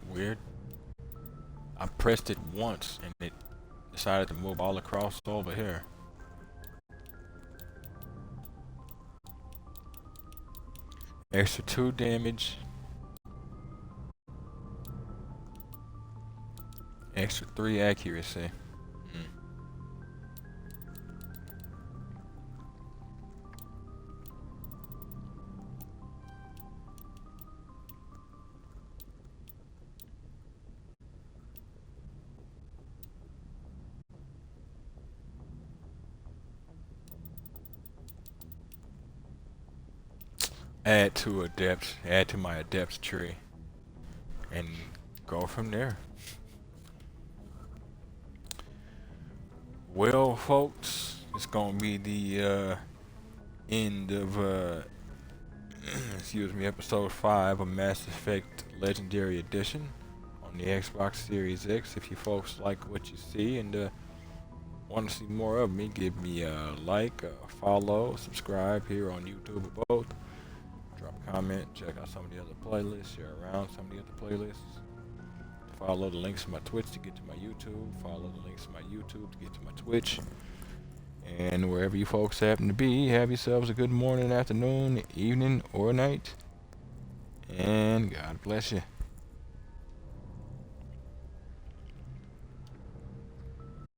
Weird. I pressed it once and it decided to move all across over here. Extra 2 damage. Extra 3 accuracy. Add to adepts, add to my adepts tree, and go from there. Well, folks, it's gonna be the end of excuse me, episode 5 of Mass Effect Legendary Edition on the Xbox Series X. If you folks like what you see and want to see more of me, give me a like, follow, subscribe here on YouTube or both. Drop a comment, check out some of the other playlists, share around some of the other playlists. Follow the links to my Twitch to get to my YouTube. Follow the links to my YouTube to get to my Twitch. And wherever you folks happen to be, have yourselves a good morning, afternoon, evening, or night. And God bless you.